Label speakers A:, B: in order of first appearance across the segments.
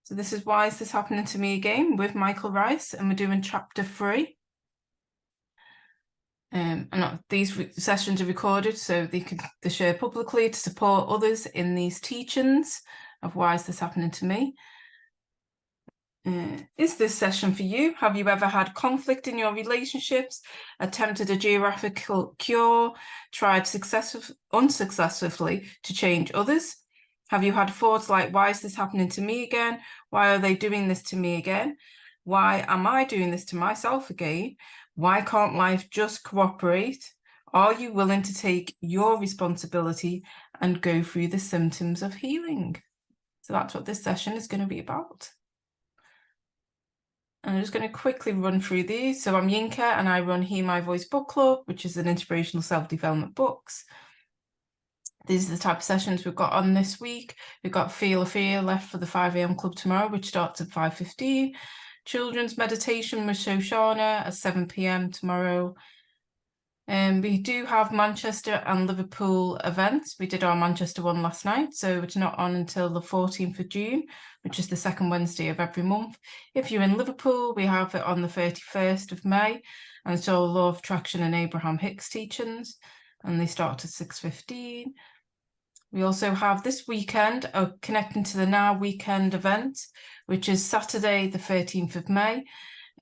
A: So this is Why Is This Happening to Me Again with Michael Rice, and we're doing chapter 3. And these sessions are recorded so they're shared publicly to support others in these teachings of why is this happening to me. Is this session for you? Have you ever had conflict in your relationships, attempted a geographical cure, tried unsuccessfully to change others? Have you had thoughts like, why is this happening to me again? Why are they doing this to me again? Why am I doing this to myself again? Why can't life just cooperate? Are you willing to take your responsibility and go through the symptoms of healing? So that's what this session is going to be about. And I'm just going to quickly run through these. So I'm Yinka and I run Hear My Voice Book Club, which is an inspirational self-development books. These are the type of sessions we've got on this week. We've got Feel of Fear left for the 5 AM club tomorrow, which starts at 5:15. Children's meditation with Shoshana at 7 PM tomorrow. We do have Manchester and Liverpool events. We did our Manchester one last night, so it's not on until the 14th of June, which is the second Wednesday of every month. If you're in Liverpool, we have it on the 31st of May, and it's all Law of Attraction and Abraham Hicks teachings, and they start at 6:15. We also have this weekend a Connecting to the Now weekend event, which is Saturday, the 13th of May,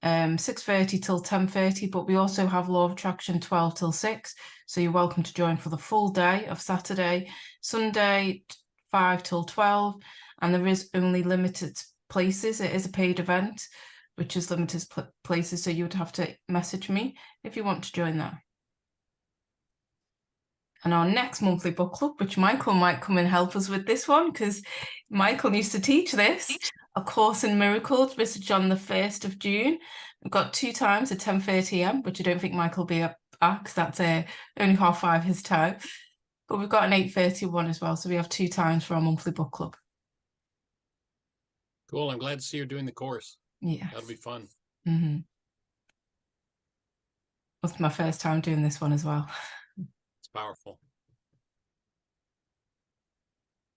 A: 6:30 till 10:30, but we also have Law of Attraction 12 till 6, so you're welcome to join for the full day of Saturday. Sunday, 5 till 12, and there is only limited places. It is a paid event, which is limited places, so you would have to message me if you want to join that. And our next monthly book club, which Michael might come and help us with this one, because Michael used to teach this, A Course in Miracles, this is on the 1st of June. We've got 2 times at 10:30 AM, which I don't think Michael will be at, because that's only 5:30 his time. But we've got an 8:30 one as well, so we have 2 times for our monthly book club.
B: Cool, I'm glad to see you're doing the course.
A: Yeah.
B: That'll be fun.
A: Mm-hmm. It's my first time doing this one as well.
B: Powerful.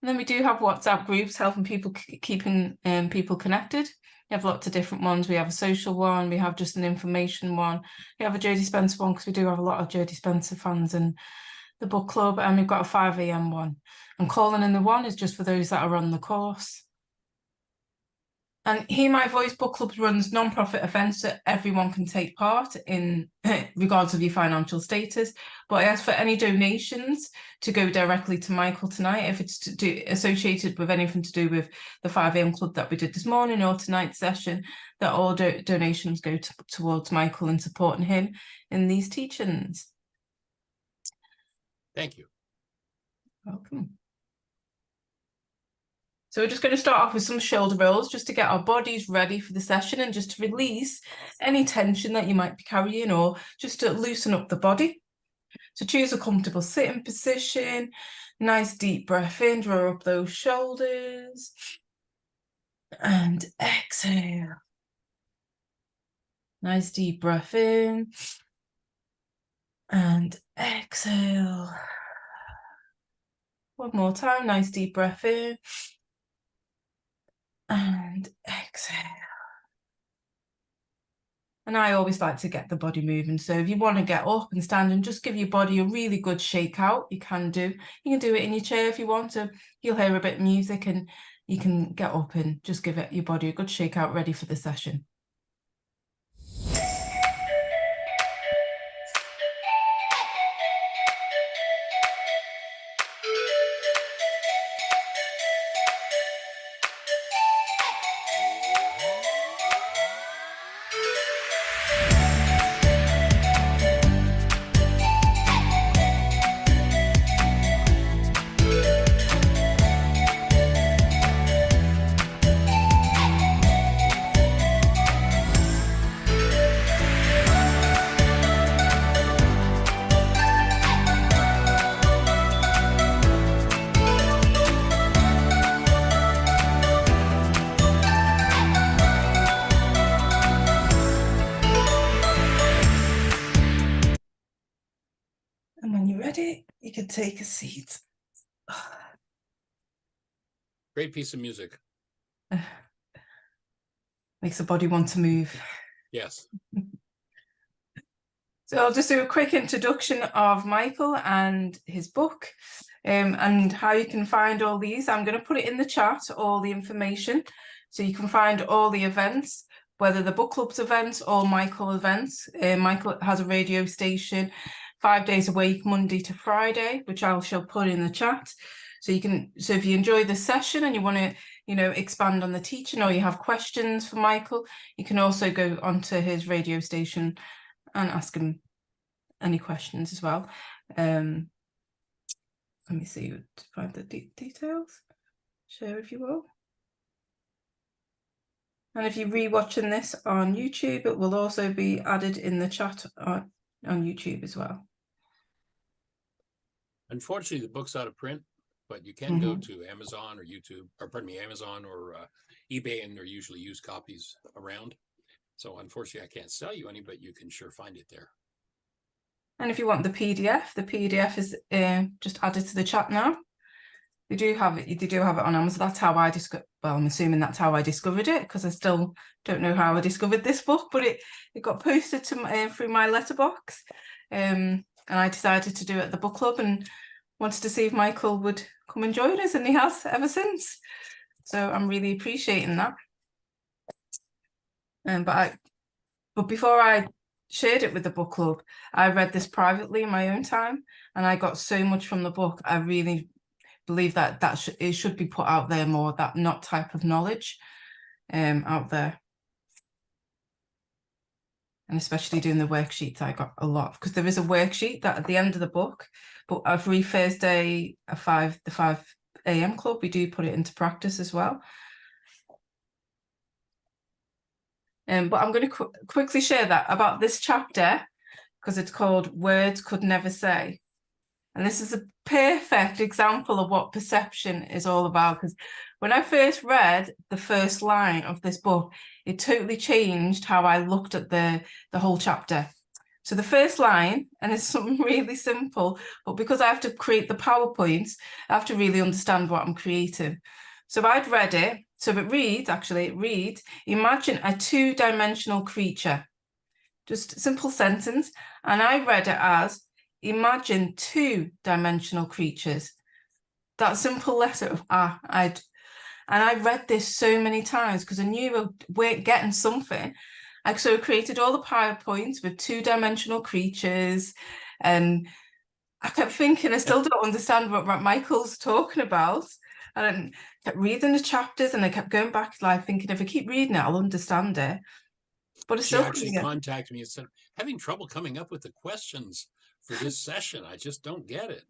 A: And then we do have WhatsApp groups helping people, keeping people connected. We have lots of different ones. We have a social one, we have just an information one, we have a Jodie Spencer one, because we do have a lot of Jodie Spencer fans in the book club, and we've got a 5 AM one. And calling in the one is just for those that are on the course. And Hear My Voice Book Club runs non-profit events that everyone can take part in, regardless of your financial status. But I ask for any donations to go directly to Michael tonight, if it's associated with anything to do with the 5 AM club that we did this morning or tonight's session, that all donations go towards Michael and supporting him in these teachings.
B: Thank you.
A: Welcome. So we're just going to start off with some shoulder rolls just to get our bodies ready for the session and just to release any tension that you might be carrying, or just to loosen up the body. So choose a comfortable sitting position, nice deep breath in, draw up those shoulders, and exhale. Nice deep breath in, and exhale. One more time, nice deep breath in, and exhale. And I always like to get the body moving. So if you want to get up and stand and just give your body a really good shake out, you can do. You can do it in your chair if you want to. You'll hear a bit of music and you can get up and just give your body a good shake out, ready for the session. And when you're ready, you can take a seat.
B: Great piece of music.
A: Makes the body want to move.
B: Yes.
A: So I'll just do a quick introduction of Michael and his book, and how you can find all these. I'm going to put it in the chat, all the information, so you can find all the events, whether the book club's events or Michael events. Michael has a radio station 5 days a week, Monday to Friday, which I shall put in the chat. So you can, so if you enjoy the session and you want to, you know, expand on the teaching, or you have questions for Michael, you can also go onto his radio station and ask him any questions as well. Let me see to find the details. Share if you will. And if you're rewatching this on YouTube, it will also be added in the chat on YouTube as well.
B: Unfortunately, the book's out of print, but you can go to Amazon or YouTube, or pardon me, Amazon or eBay, and there are usually used copies around. So unfortunately, I can't sell you any, but you can sure find it there. And
A: if you want the PDF is just added to the chat now. They do have it on Amazon. That's how I discovered, well, I'm assuming that's how I discovered it, because I still don't know how I discovered this book, but it got posted to through my letterbox. And I decided to do it at the book club and wanted to see if Michael would come and join us, and he has ever since. So I'm really appreciating that. But before I shared it with the book club, I read this privately in my own time, and I got so much from the book. I really believe that it should be put out there more, that not type of knowledge out there. And especially doing the worksheets, I got a lot, because there is a worksheet that at the end of the book, but every Thursday at the 5 a.m. club, we do put it into practice as well. But I'm going to quickly share that about this chapter, because it's called Words Could Never Say. And this is a perfect example of what perception is all about, because when I first read the first line of this book, it totally changed how I looked at the whole chapter. So the first line, and it's something really simple, but because I have to create the PowerPoints, I have to really understand what I'm creating. So I'd read it. So it reads, imagine a two-dimensional creature. Just a simple sentence. And I read it as, imagine two-dimensional creatures. That simple letter of and I read this so many times because I knew we're getting something. So I created all the PowerPoints with two-dimensional creatures, and I kept thinking, I still don't understand what Michael's talking about. And I kept reading the chapters, and I kept going back, like thinking, if I keep reading it, I'll understand it. But
B: she actually contacted me and said, having trouble coming up with the questions for this session. I just don't get it.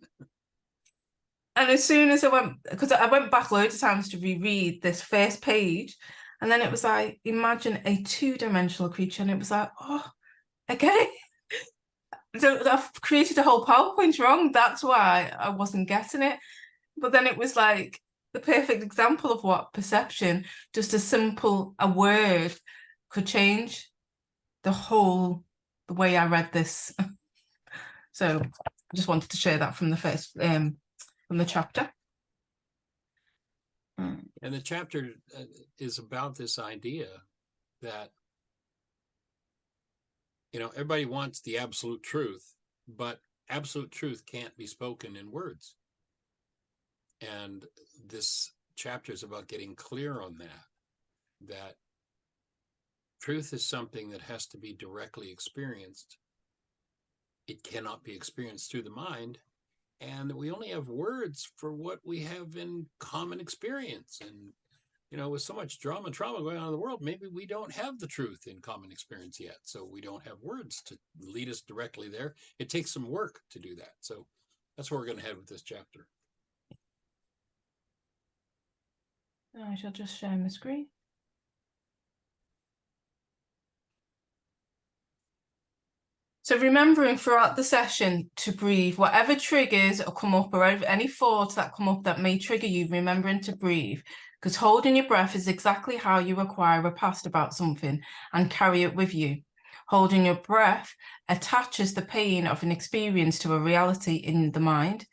A: And as soon as I went, because I went back loads of times to reread this first page, and then it was like, imagine a two-dimensional creature, and it was like, oh, I get it. So I've created a whole PowerPoint wrong. That's why I wasn't getting it. But then it was like the perfect example of what perception, just a word could change the way I read this. So I just wanted to share that from the first, from the chapter.
B: And the chapter is about this idea that, you know, everybody wants the absolute truth, but absolute truth can't be spoken in words. And this chapter is about getting clear on that truth is something that has to be directly experienced. It cannot be experienced through the mind, and that we only have words for what we have in common experience. And, you know, with so much drama and trauma going on in the world, maybe we don't have the truth in common experience yet. So we don't have words to lead us directly there. It takes some work to do that. So that's where we're going to head with this chapter.
A: I shall just share my screen. So remembering throughout the session to breathe, whatever triggers or come up, or any thoughts that come up that may trigger you, remembering to breathe, because holding your breath is exactly how you acquire a past about something and carry it with you. Holding your breath attaches the pain of an experience to a reality in the mind.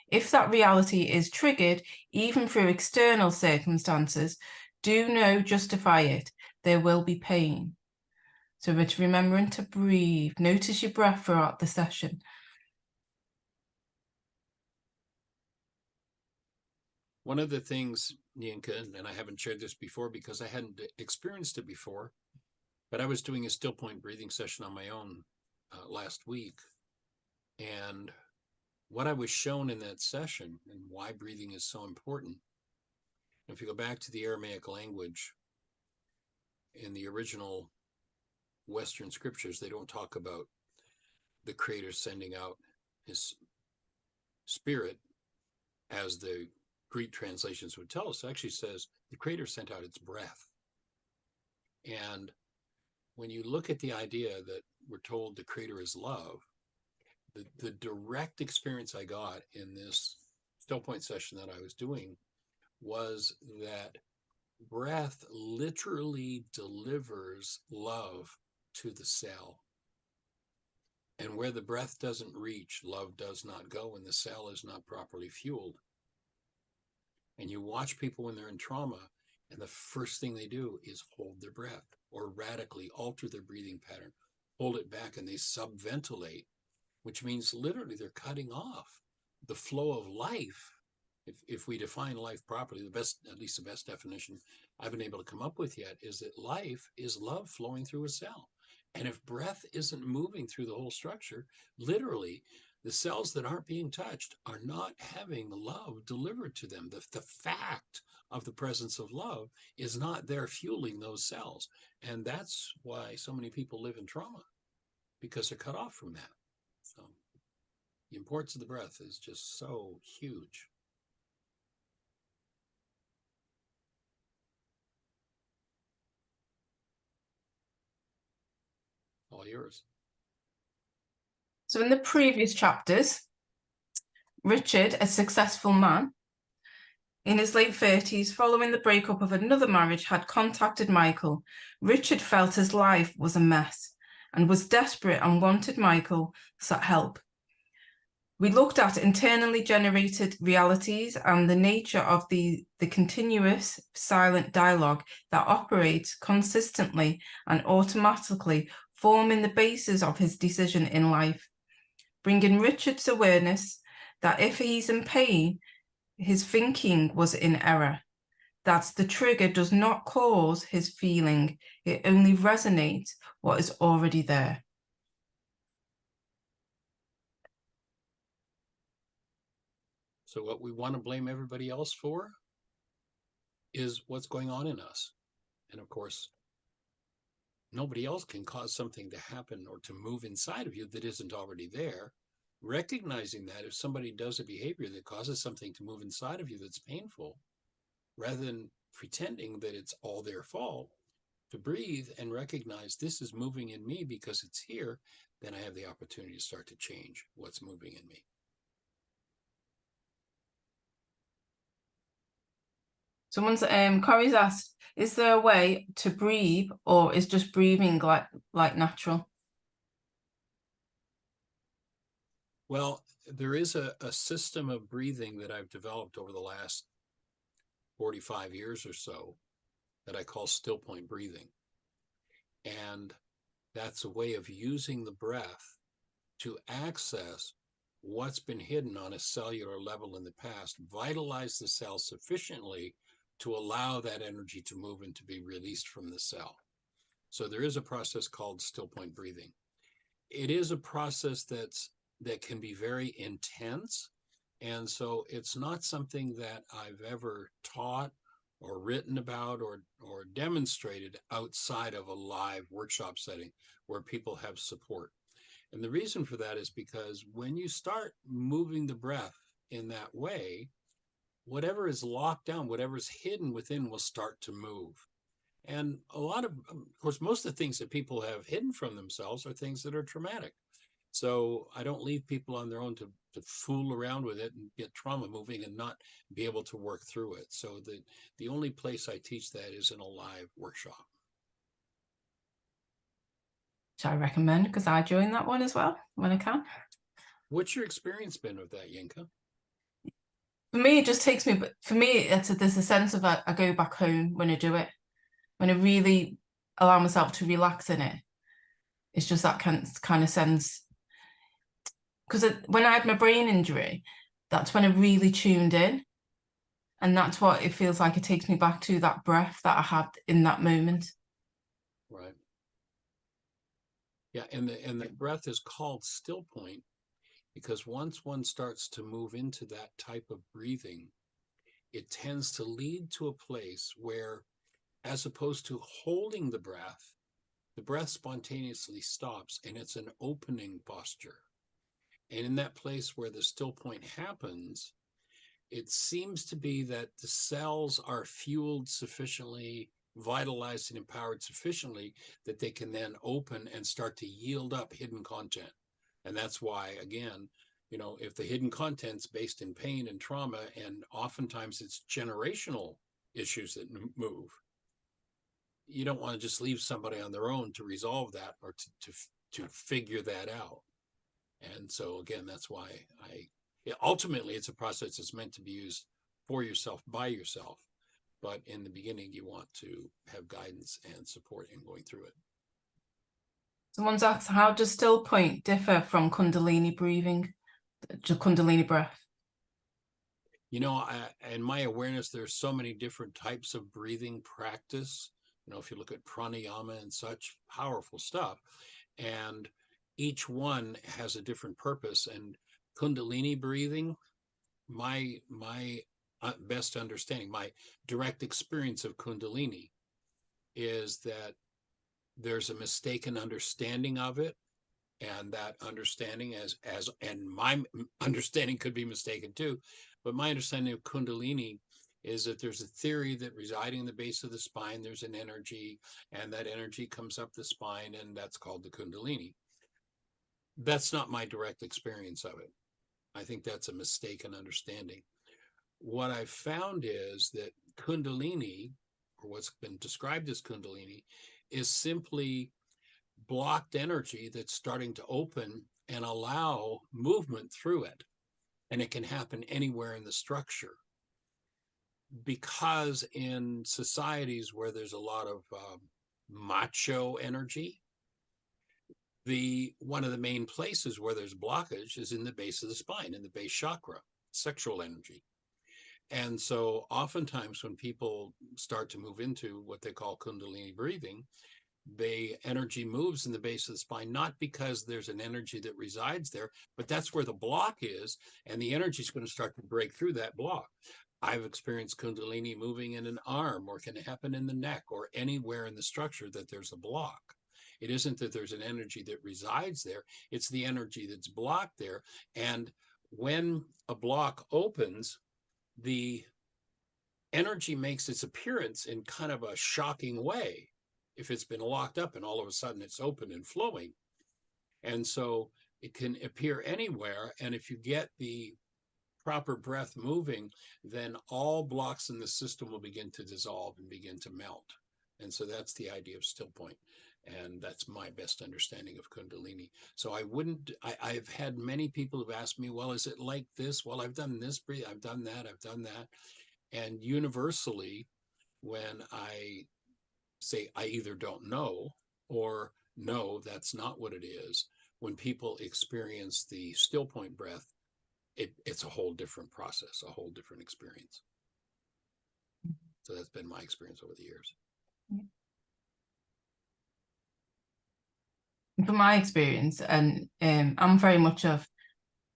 A: If that reality is triggered, even through external circumstances, do no justify it. There will be pain. So it's remembering to breathe. Notice your breath throughout the session.
B: One of the things, Yinka, and I haven't shared this before because I hadn't experienced it before, but I was doing a still point breathing session on my own last week. And what I was shown in that session and why breathing is so important. If you go back to the Aramaic language, in the original Western scriptures, they don't talk about the Creator sending out his spirit as the Greek translations would tell us. It actually says the Creator sent out its breath. And when you look at the idea that we're told the Creator is love, the direct experience I got in this still point session that I was doing was that breath literally delivers love to the cell. And where the breath doesn't reach, love does not go, and the cell is not properly fueled. And you watch people when they're in trauma, and the first thing they do is hold their breath or radically alter their breathing pattern, hold it back, and they subventilate, which means literally they're cutting off the flow of life. If we define life properly, at least the best definition I've been able to come up with yet is that life is love flowing through a cell. And if breath isn't moving through the whole structure, literally the cells that aren't being touched are not having love delivered to them. The fact of the presence of love is not there fueling those cells. And that's why so many people live in trauma, because they're cut off from that. So the importance of the breath is just so huge. All yours.
A: So in the previous chapters, Richard, a successful man, in his late 30s, following the breakup of another marriage, had contacted Michael. Richard felt his life was a mess and was desperate and wanted Michael's help. We looked at internally generated realities and the nature of the continuous silent dialogue that operates consistently and automatically, forming the basis of his decision in life. Bringing Richard's awareness that if he's in pain, his thinking was in error. That the trigger does not cause his feeling, it only resonates what is already there.
B: So what we want to blame everybody else for is what's going on in us. And of course, nobody else can cause something to happen or to move inside of you that isn't already there. Recognizing that if somebody does a behavior that causes something to move inside of you that's painful, rather than pretending that it's all their fault, to breathe and recognize this is moving in me because it's here, then I have the opportunity to start to change what's moving in me.
A: Someone's Corey's asked, is there a way to breathe, or is just breathing like natural?
B: Well, there is a system of breathing that I've developed over the last 45 years or so that I call still point breathing. And that's a way of using the breath to access what's been hidden on a cellular level in the past, vitalize the cell sufficiently to allow that energy to move and to be released from the cell. So there is a process called still point breathing. It is a process that can be very intense. And so it's not something that I've ever taught or written about or demonstrated outside of a live workshop setting where people have support. And the reason for that is because when you start moving the breath in that way, whatever is locked down, whatever's hidden within will start to move. And of course, most of the things that people have hidden from themselves are things that are traumatic. So I don't leave people on their own to fool around with it and get trauma moving and not be able to work through it. So the only place I teach that is in a live workshop.
A: Which I recommend, because I join that one as well when I can.
B: What's your experience been with that, Yinka?
A: For me, it just takes me, but for me, there's a sense of I go back home when I do it, when I really allow myself to relax in it. It's just that kind of sense. Because when I had my brain injury, that's when I really tuned in. And that's what it feels like. It takes me back to that breath that I had in that moment.
B: Right. Yeah, and the breath is called still point because once one starts to move into that type of breathing, it tends to lead to a place where, as opposed to holding the breath spontaneously stops and it's an opening posture. And in that place where the still point happens, it seems to be that the cells are fueled sufficiently, vitalized and empowered sufficiently that they can then open and start to yield up hidden content. And that's why, again, if the hidden content's based in pain and trauma, and oftentimes it's generational issues that move, you don't want to just leave somebody on their own to resolve that or to figure that out. And so again, that's why ultimately it's a process that's meant to be used for yourself, by yourself. But in the beginning, you want to have guidance and support in going through it.
A: Someone's asked, how does still point differ from Kundalini breathing, Kundalini breath?
B: In my awareness, there's so many different types of breathing practice. If you look at pranayama and such, powerful stuff. And each one has a different purpose. And Kundalini breathing, my best understanding, my direct experience of Kundalini is that there's a mistaken understanding of it, and that understanding and my understanding could be mistaken too, but my understanding of Kundalini is that there's a theory that residing in the base of the spine, there's an energy, and that energy comes up the spine, and that's called the Kundalini. That's not my direct experience of it. I think that's a mistaken understanding. What I've found is that Kundalini, or what's been described as Kundalini, is simply blocked energy that's starting to open and allow movement through it. And it can happen anywhere in the structure. Because in societies where there's a lot of macho energy, one of the main places where there's blockage is in the base of the spine, in the base chakra, sexual energy. And so oftentimes when people start to move into what they call Kundalini breathing, the energy moves in the base of the spine, not because there's an energy that resides there, but that's where the block is, and the energy is going to start to break through that block. I've experienced Kundalini moving in an arm, or can happen in the neck, or anywhere in the structure that there's a block. It isn't that there's an energy that resides there, it's the energy that's blocked there. And when a block opens, the energy makes its appearance in kind of a shocking way if it's been locked up and all of a sudden it's open and flowing. And so it can appear anywhere. And if you get the proper breath moving, then all blocks in the system will begin to dissolve and begin to melt. And so that's the idea of still point. And that's my best understanding of Kundalini. So I've had many people who've asked me, well, is it like this? Well, I've done this, I've done that, I've done that. And universally, when I say I either don't know or no, that's not what it is, when people experience the still point breath, it's a whole different process, a whole different experience. So that's been my experience over the years.
A: From my experience, and I'm very much of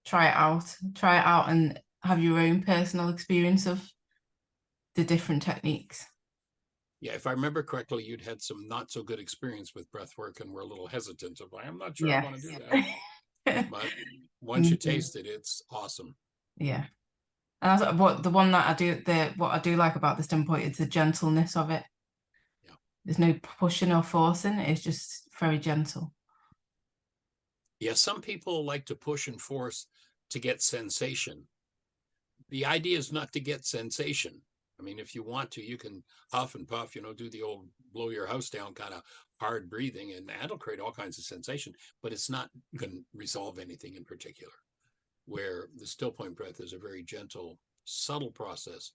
A: try it out and have your own personal experience of the different techniques.
B: Yeah, if I remember correctly, you'd had some not so good experience with breath work and were a little hesitant of, I'm not sure I want to do that. But once you taste it, it's awesome.
A: Yeah. And that's what I do like about the still point, it's the gentleness of it.
B: Yeah.
A: There's no pushing or forcing, it's just very gentle.
B: Yeah, some people like to push and force to get sensation. The idea is not to get sensation. I mean, if you want to, you can huff and puff, do the old blow your house down kind of hard breathing, and that'll create all kinds of sensation, but it's not going to resolve anything in particular. Where the still point breath is a very gentle subtle process.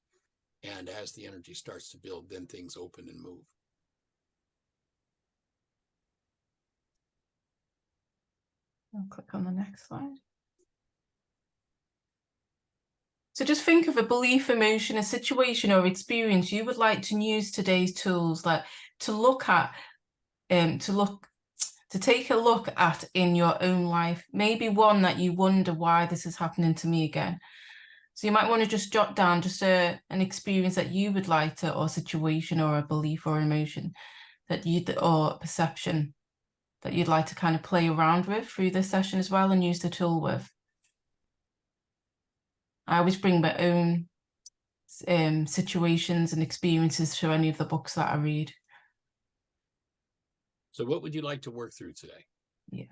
B: And as the energy starts to build, then things open and move.
A: I'll click on the next slide. So just think of a belief, emotion, a situation or experience you would like to use today's tools, like to look at, to take a look at in your own life. Maybe one that you wonder why this is happening to me again. So you might want to just jot down just an experience that you would like to, or situation or a belief or emotion that you, or perception that you'd like to kind of play around with through this session as well and use the tool with. I always bring my own situations and experiences to any of the books that I read.
B: So what would you like to work through today?
A: Yeah.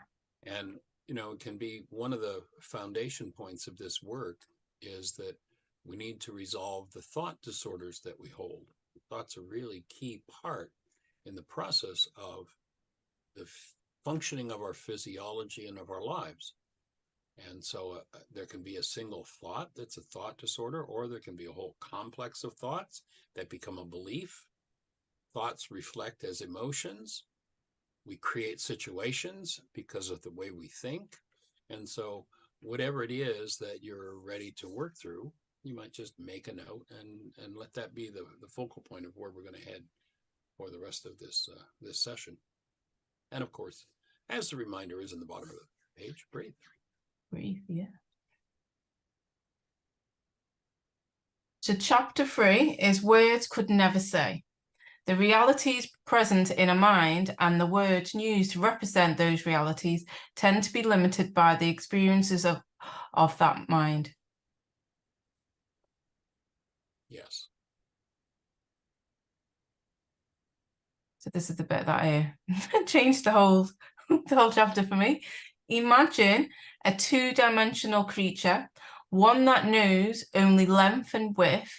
B: And, you know, it can be one of the foundation points of this work is that we need to resolve the thought disorders that we hold. Thoughts are a really key part in the process of the functioning of our physiology and of our lives. And so there can be a single thought that's a thought disorder, or there can be a whole complex of thoughts that become a belief. Thoughts reflect as emotions. We create situations because of the way we think. And so whatever it is that you're ready to work through, you might just make a note and let that be the focal point of where we're going to head for the rest of this session. And of course, as the reminder is in the bottom of the page, breathe.
A: Breathe, yeah. So chapter 3 is words could never say. The realities present in a mind and the words used to represent those realities tend to be limited by the experiences of that mind.
B: Yes.
A: So this is the bit that changed the whole chapter for me. Imagine a two-dimensional creature, one that knows only length and width.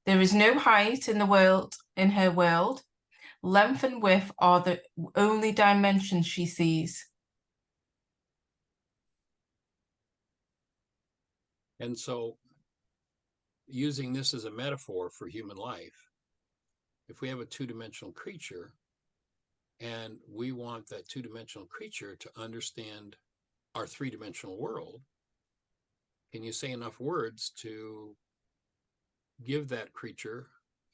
A: There is no height in the world, in her world. Length and width are the only dimensions she sees.
B: And so using this as a metaphor for human life, if we have a two-dimensional creature and we want that two-dimensional creature to understand our three-dimensional world, can you say enough words to give that creature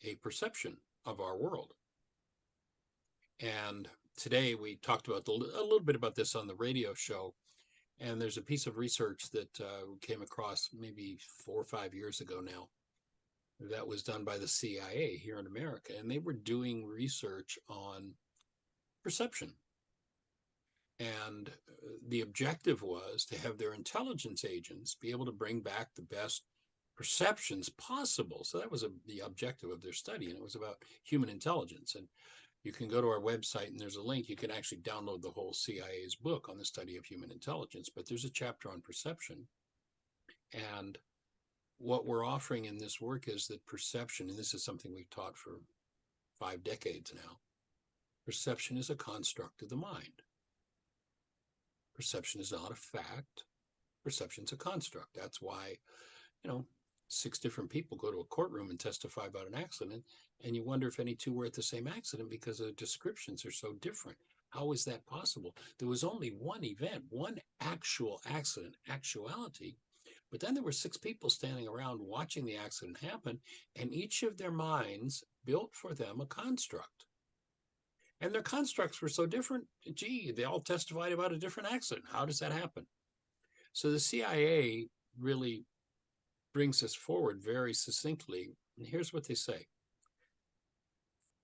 B: a perception of our world? And today we talked about a little bit about this on the radio show. And there's a piece of research that came across maybe 4 or 5 years ago now that was done by the CIA here in America. And they were doing research on perception. And the objective was to have their intelligence agents be able to bring back the best perceptions possible. So that was the objective of their study. And it was about human intelligence. And you can go to our website and there's a link. You can actually download the whole CIA's book on the study of human intelligence, but there's a chapter on perception. And what we're offering in this work is that perception, and this is something we've taught for 5 decades now, perception is a construct of the mind. Perception is not a fact. Perception is a construct. That's why, 6 different people go to a courtroom and testify about an accident, and you wonder if any two were at the same accident because the descriptions are so different. How is that possible? There was only one event, one actual accident, actuality, but then there were 6 people standing around watching the accident happen, and each of their minds built for them a construct. And their constructs were so different, gee, they all testified about a different accident. How does that happen? So the CIA really brings this forward very succinctly. And here's what they say.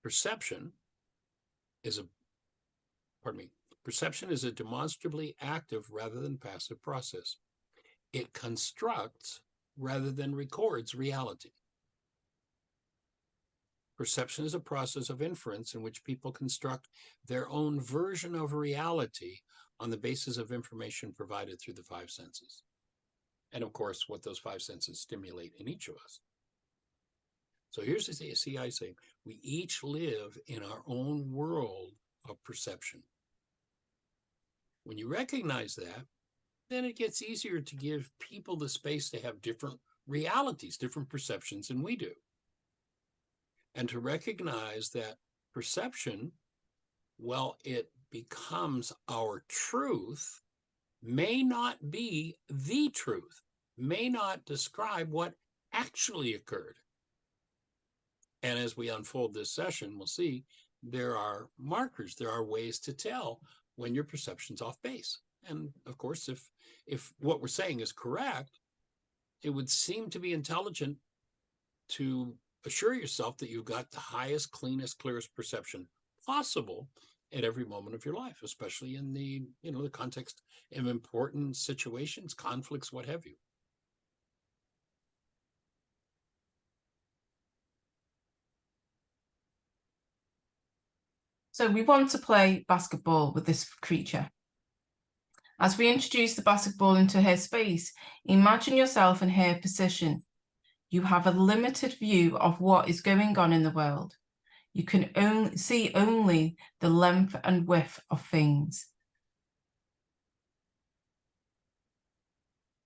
B: Perception is a demonstrably active rather than passive process. It constructs rather than records reality. Perception is a process of inference in which people construct their own version of reality on the basis of information provided through the 5 senses. And of course, what those 5 senses stimulate in each of us. So here's the CIA saying, we each live in our own world of perception. When you recognize that, then it gets easier to give people the space to have different realities, different perceptions than we do. And to recognize that perception, well, it becomes our truth, may not be the truth, may not describe what actually occurred. And as we unfold this session, we'll see there are markers, there are ways to tell when your perception's off base. And of course, if what we're saying is correct, it would seem to be intelligent to assure yourself that you've got the highest, cleanest, clearest perception possible at every moment of your life, especially in the, the context of important situations, conflicts, what have you.
A: So we want to play basketball with this creature. As we introduce the basketball into her space, imagine yourself in her position. You have a limited view of what is going on in the world. You can see only the length and width of things.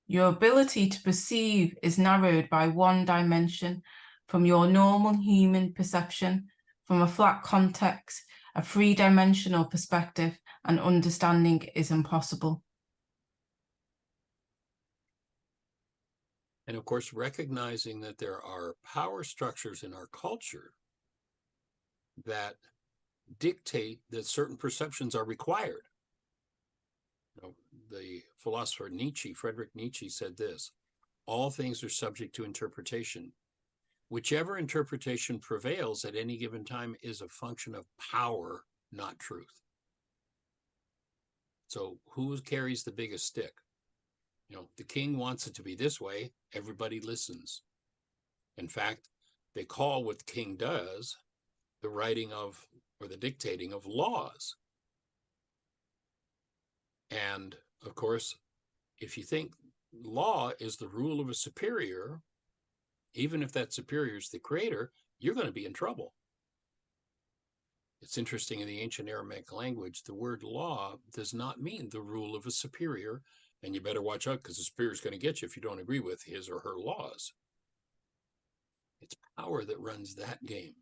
A: Your ability to perceive is narrowed by one dimension from your normal human perception, from a flat context, a three-dimensional perspective, and understanding is impossible.
B: And of course, recognizing that there are power structures in our culture that dictate that certain perceptions are required. The philosopher Friedrich Nietzsche said this: all things are subject to interpretation. Whichever interpretation prevails at any given time is a function of power, not truth. So who carries the biggest stick? The king wants it to be this way, everybody listens. In fact, they call what the king does the writing of, or the dictating of laws. And of course, if you think law is the rule of a superior, even if that superior is the creator, you're going to be in trouble. It's interesting, in the ancient Aramaic language, the word law does not mean the rule of a superior, and you better watch out because the superior is going to get you if you don't agree with his or her laws. It's power that runs that game.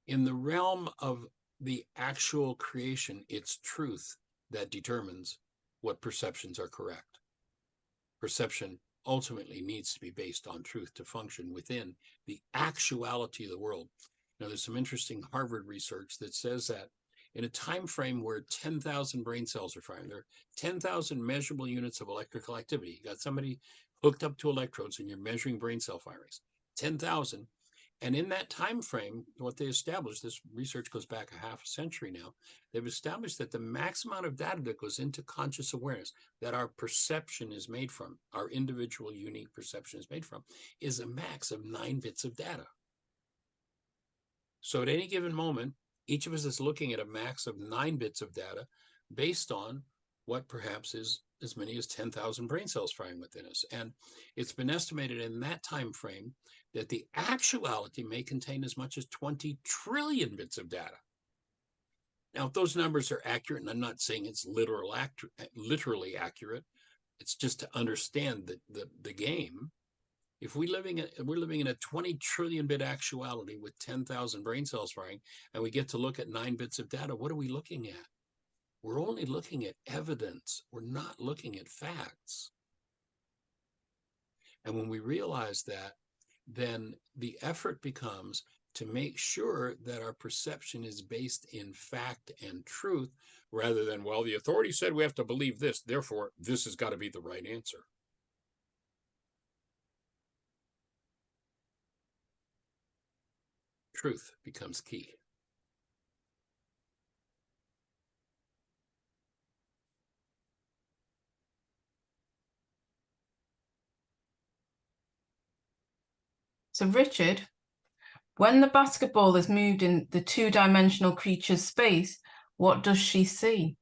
B: In the realm of the actual creation, it's truth that determines what perceptions are correct. Perception ultimately needs to be based on truth to function within the actuality of the world. Now, there's some interesting Harvard research that says that in a time frame where 10,000 brain cells are firing, there are 10,000 measurable units of electrical activity. You got somebody hooked up to electrodes and you're measuring brain cell firings, 10,000. And in that time frame, what they established, this research goes back a half a century now, they've established that the max amount of data that goes into conscious awareness, that our perception is made from, our individual unique perception is made from, is a max of 9 bits of data. So at any given moment, each of us is looking at a max of 9 bits of data based on what perhaps is as many as 10,000 brain cells firing within us. And it's been estimated in that time frame that the actuality may contain as much as 20 trillion bits of data. Now, if those numbers are accurate, and I'm not saying it's literally accurate, it's just to understand the game. If we're living in a 20 trillion bit actuality with 10,000 brain cells firing, and we get to look at 9 bits of data, what are we looking at? We're only looking at evidence. We're not looking at facts. And when we realize that, then the effort becomes to make sure that our perception is based in fact and truth, rather than, well, the authority said we have to believe this, therefore this has got to be the right answer. Truth becomes key.
A: So Richard, when the basketball is moved in the two-dimensional creature's space, what does she see?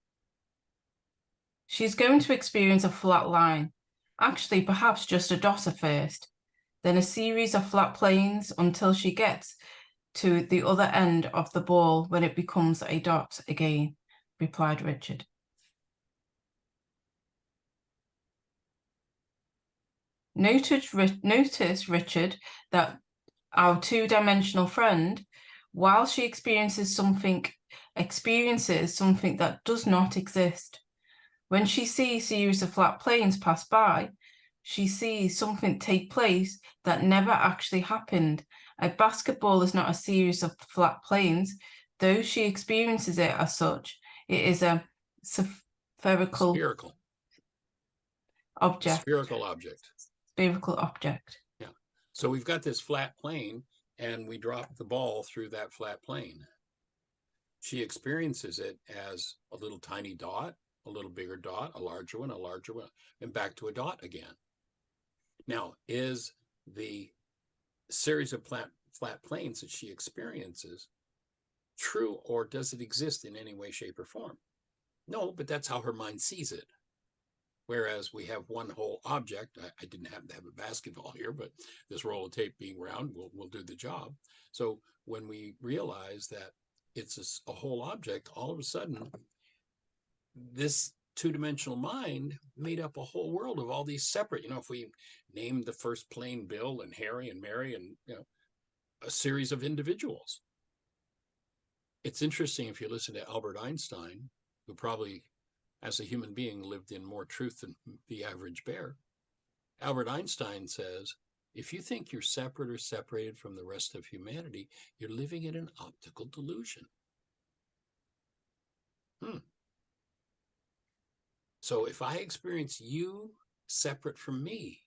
A: She's going to experience a flat line, actually perhaps just a dot at first, then a series of flat planes until she gets to the other end of the ball when it becomes a dot again, replied Richard. Notice, Richard, that our two-dimensional friend, while she experiences something that does not exist. When she sees a series of flat planes pass by, she sees something take place that never actually happened. A basketball is not a series of flat planes, though she experiences it as such. It is a spherical object.
B: Spherical object.
A: Spherical object.
B: Yeah. So we've got this flat plane, and we drop the ball through that flat plane. She experiences it as a little tiny dot, a little bigger dot, a larger one, and back to a dot again. Now, is the series of flat planes that she experiences true, or does it exist in any way, shape, or form? No, but that's how her mind sees it. Whereas we have one whole object. I didn't happen to have a basketball here, but this roll of tape being round will do the job. So when we realize that it's a whole object, all of a sudden, this two-dimensional mind made up a whole world of all these separate, if we named the first plane Bill and Harry and Mary and, a series of individuals. It's interesting if you listen to Albert Einstein, who probably, as a human being, lived in more truth than the average bear. Albert Einstein says, if you think you're separate or separated from the rest of humanity, you're living in an optical delusion. So if I experience you separate from me,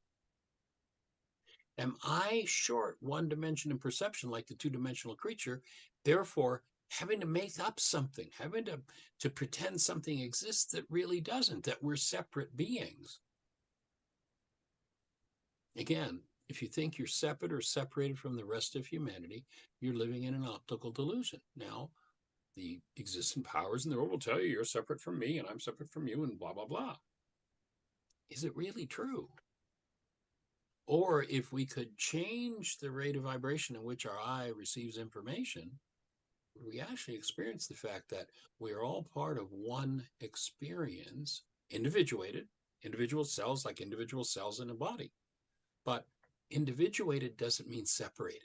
B: am I short one dimension in perception like the two-dimensional creature, therefore having to make up something, having to pretend something exists that really doesn't, that we're separate beings? Again, if you think you're separate or separated from the rest of humanity, you're living in an optical delusion. Now, the existing powers in the world will tell you you're separate from me and I'm separate from you and blah, blah, blah. Is it really true? Or if we could change the rate of vibration in which our eye receives information, we actually experience the fact that we are all part of one experience, individuated, individual cells like individual cells in a body. But individuated doesn't mean separated.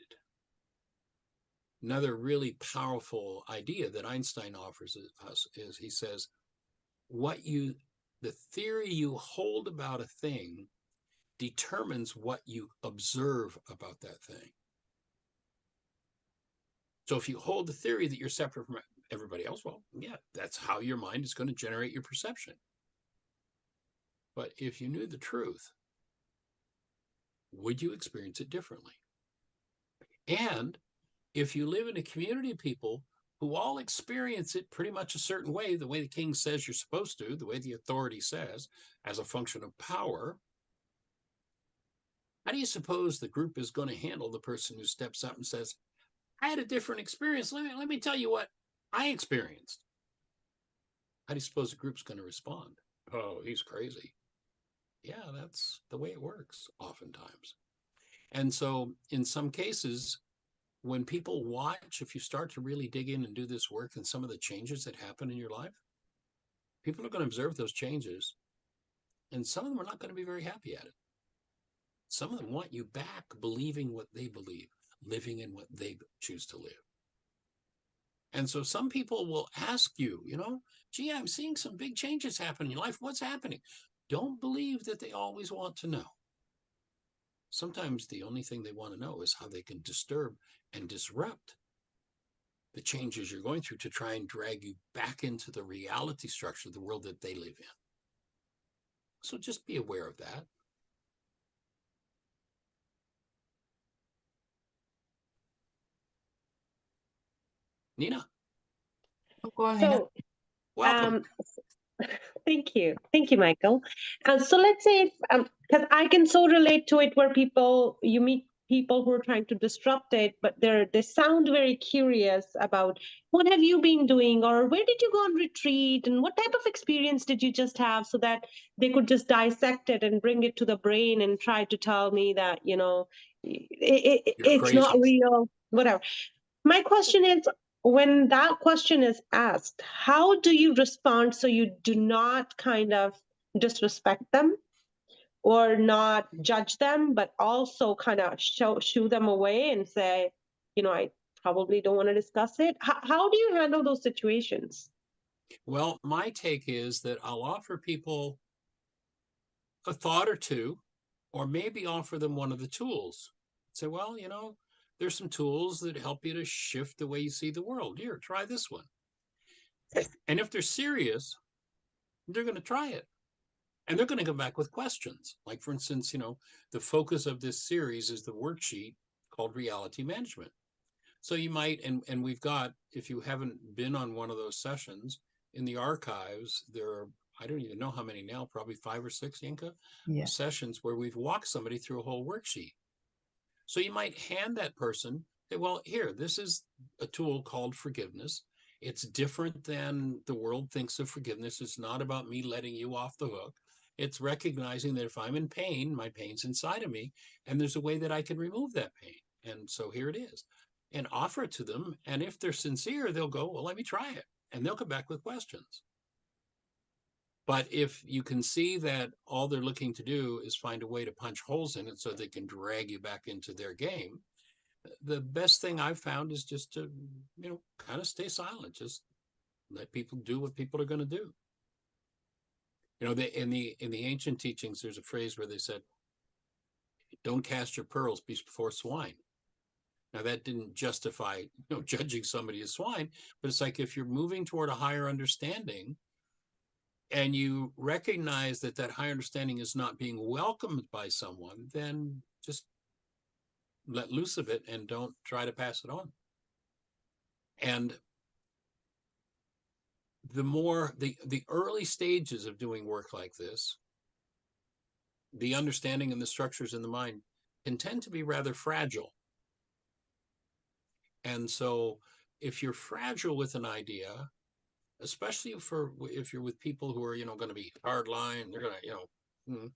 B: Another really powerful idea that Einstein offers us is, he says, the theory you hold about a thing determines what you observe about that thing. So if you hold the theory that you're separate from everybody else, well, yeah, that's how your mind is going to generate your perception. But if you knew the truth, would you experience it differently? And if you live in a community of people who all experience it pretty much a certain way, the way the king says you're supposed to, the way the authority says, as a function of power, how do you suppose the group is going to handle the person who steps up and says, I had a different experience. Let me tell you what I experienced. How do you suppose the group's going to respond? Oh, he's crazy. Yeah, that's the way it works oftentimes. And so in some cases, when people watch, if you start to really dig in and do this work and some of the changes that happen in your life, people are going to observe those changes. And some of them are not going to be very happy at it. Some of them want you back believing what they believe, living in what they choose to live. And so some people will ask you, gee, I'm seeing some big changes happen in your life. What's happening? Don't believe that they always want to know. Sometimes the only thing they want to know is how they can disturb and disrupt the changes you're going through to try and drag you back into the reality structure of the world that they live in. So just be aware of that. Nina.
A: Go on, Nina.
B: Welcome.
C: Thank you, Michael. So let's say, because I can so relate to it, where you meet people who are trying to disrupt it, but they sound very curious about what have you been doing, or where did you go on retreat, and what type of experience did you just have, so that they could just dissect it and bring it to the brain and try to tell me that it's not real, whatever. My question is, when that question is asked, how do you respond so you do not kind of disrespect them, or not judge them, but also kind of shoo them away and say, I probably don't want to discuss it. How do you handle those situations?
B: Well, my take is that I'll offer people a thought or two, or maybe offer them one of the tools. Say, well, there's some tools that help you to shift the way you see the world. Here, try this one. And if they're serious, they're going to try it. And they're going to come back with questions. Like, for instance, the focus of this series is the worksheet called Reality Management. So you might, and we've got, if you haven't been on one of those sessions, in the archives, there are, I don't even know how many now, probably 5 or 6, Yinka, sessions where we've walked somebody through a whole worksheet. So you might hand that person, say, well, here, this is a tool called forgiveness. It's different than the world thinks of forgiveness. It's not about me letting you off the hook. It's recognizing that if I'm in pain, my pain's inside of me, and there's a way that I can remove that pain. And so here it is. And offer it to them. And if they're sincere, they'll go, well, let me try it. And they'll come back with questions. But if you can see that all they're looking to do is find a way to punch holes in it so they can drag you back into their game, the best thing I've found is just to, kind of stay silent. Just let people do what people are going to do. In the ancient teachings, there's a phrase where they said, "Don't cast your pearls before swine." Now, that didn't justify, judging somebody as swine, but it's like if you're moving toward a higher understanding and you recognize that that higher understanding is not being welcomed by someone, then just let loose of it and don't try to pass it on. And the early stages of doing work like this, the understanding and the structures in the mind can tend to be rather fragile. And so if you're fragile with an idea, especially if you're with people who are, going to be hardline, they're going to,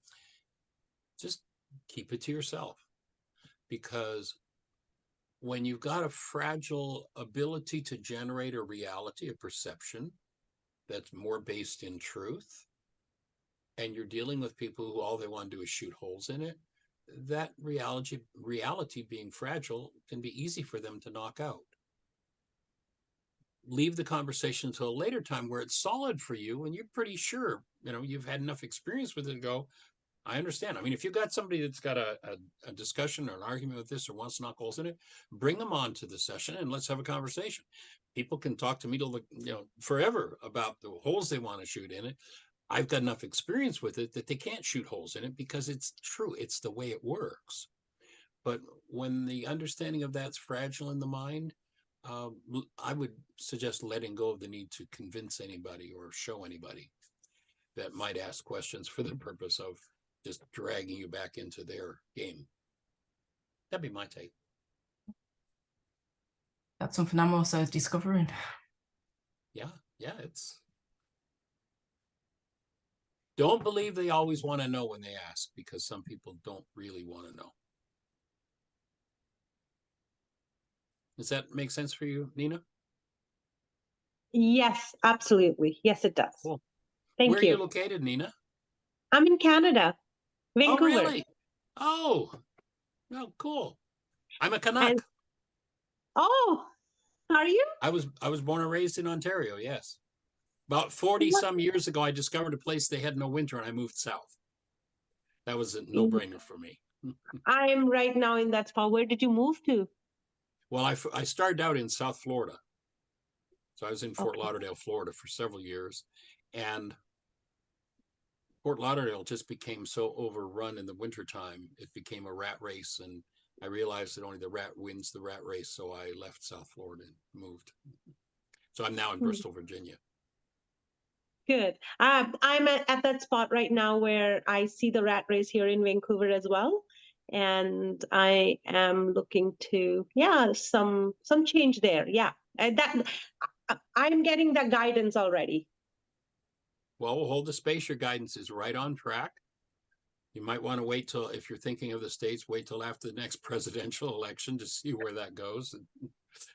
B: just keep it to yourself. Because when you've got a fragile ability to generate a reality, a perception that's more based in truth, and you're dealing with people who all they want to do is shoot holes in it, that reality being fragile can be easy for them to knock out. Leave the conversation until a later time where it's solid for you and you're pretty sure, you've had enough experience with it and go, I understand. I mean, if you've got somebody that's got a discussion or an argument with this or wants to knock holes in it, bring them on to the session and let's have a conversation. People can talk to me till forever about the holes they want to shoot in it. I've got enough experience with it that they can't shoot holes in it because it's true. It's the way it works. But when the understanding of that's fragile in the mind, I would suggest letting go of the need to convince anybody or show anybody that might ask questions for the purpose of just dragging you back into their game. That'd be my take.
A: That's something I'm also discovering.
B: Yeah, it's... Don't believe they always want to know when they ask, because some people don't really want to know. Does that make sense for you, Nina?
C: Yes, absolutely. Yes, it does.
B: Cool.
C: Thank you.
B: Where are you located, Nina?
C: I'm in Canada, Vancouver.
B: Oh, really? Oh, cool. I'm a Canuck.
C: Oh, are you?
B: I was born and raised in Ontario, yes. About 40 some years ago, I discovered a place they had no winter and I moved south. That was a no-brainer for me.
C: I'm right now in that spot. Where did you move to?
B: Well, I started out in South Florida. So I was in Fort Lauderdale, Florida for several years. And Fort Lauderdale just became so overrun in the wintertime, it became a rat race. And I realized that only the rat wins the rat race. So I left South Florida and moved. So I'm now in Bristol, Virginia.
C: Good. I'm at that spot right now where I see the rat race here in Vancouver as well. And I am looking to, some change there. Yeah. I'm getting that guidance already.
B: Well, we'll hold the space. Your guidance is right on track. You might want to wait till, if you're thinking of the States, wait till after the next presidential election to see where that goes.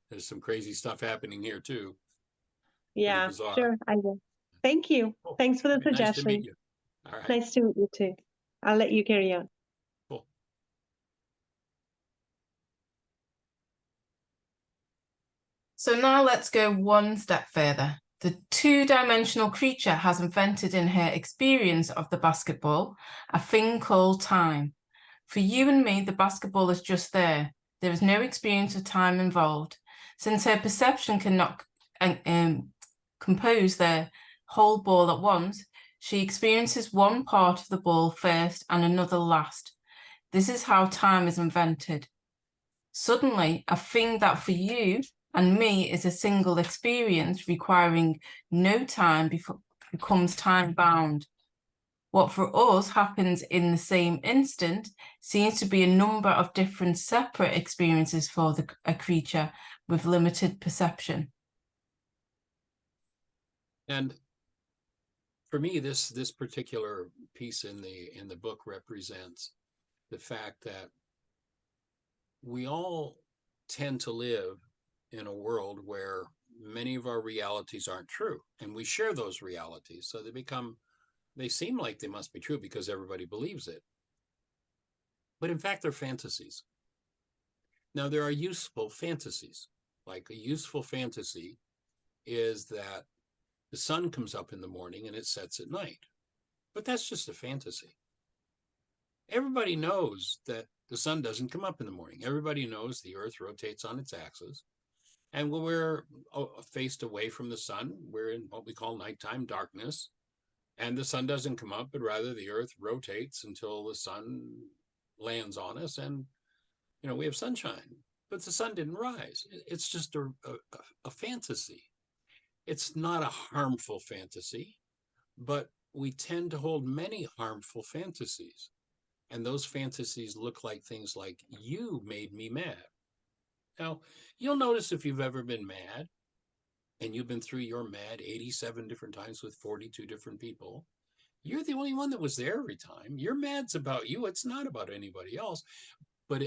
B: There's some crazy stuff happening here too.
C: Yeah, sure. I will. Thank you.
B: Oh,
C: thanks for the suggestion.
B: Nice to meet you. All right.
C: Nice to meet you too. I'll let you carry on.
B: Cool.
A: So now let's go one step further. The two-dimensional creature has invented in her experience of the basketball a thing called time. For you and me, the basketball is just there. There is no experience of time involved. Since her perception cannot compose the whole ball at once, she experiences one part of the ball first and another last. This is how time is invented. Suddenly, a thing that for you and me is a single experience requiring no time becomes time-bound. What for us happens in the same instant seems to be a number of different separate experiences for a creature with limited perception.
B: And for me, this particular piece in the book represents the fact that we all tend to live in a world where many of our realities aren't true, and we share those realities, so they seem like they must be true because everybody believes it, but in fact they're fantasies. Now, there are useful fantasies. Like, a useful fantasy is that the sun comes up in the morning and it sets at night, but that's just a fantasy. Everybody knows that the sun doesn't come up in the morning. Everybody knows the earth rotates on its axis. And when we're faced away from the sun, we're in what we call nighttime darkness. And the sun doesn't come up, but rather the earth rotates until the sun lands on us. And, we have sunshine. But the sun didn't rise. It's just a fantasy. It's not a harmful fantasy, but we tend to hold many harmful fantasies. And those fantasies look like things like, you made me mad. Now, you'll notice if you've ever been mad, and you've been through your mad 87 different times with 42 different people, you're the only one that was there every time. Your mad's about you. It's not about anybody else. But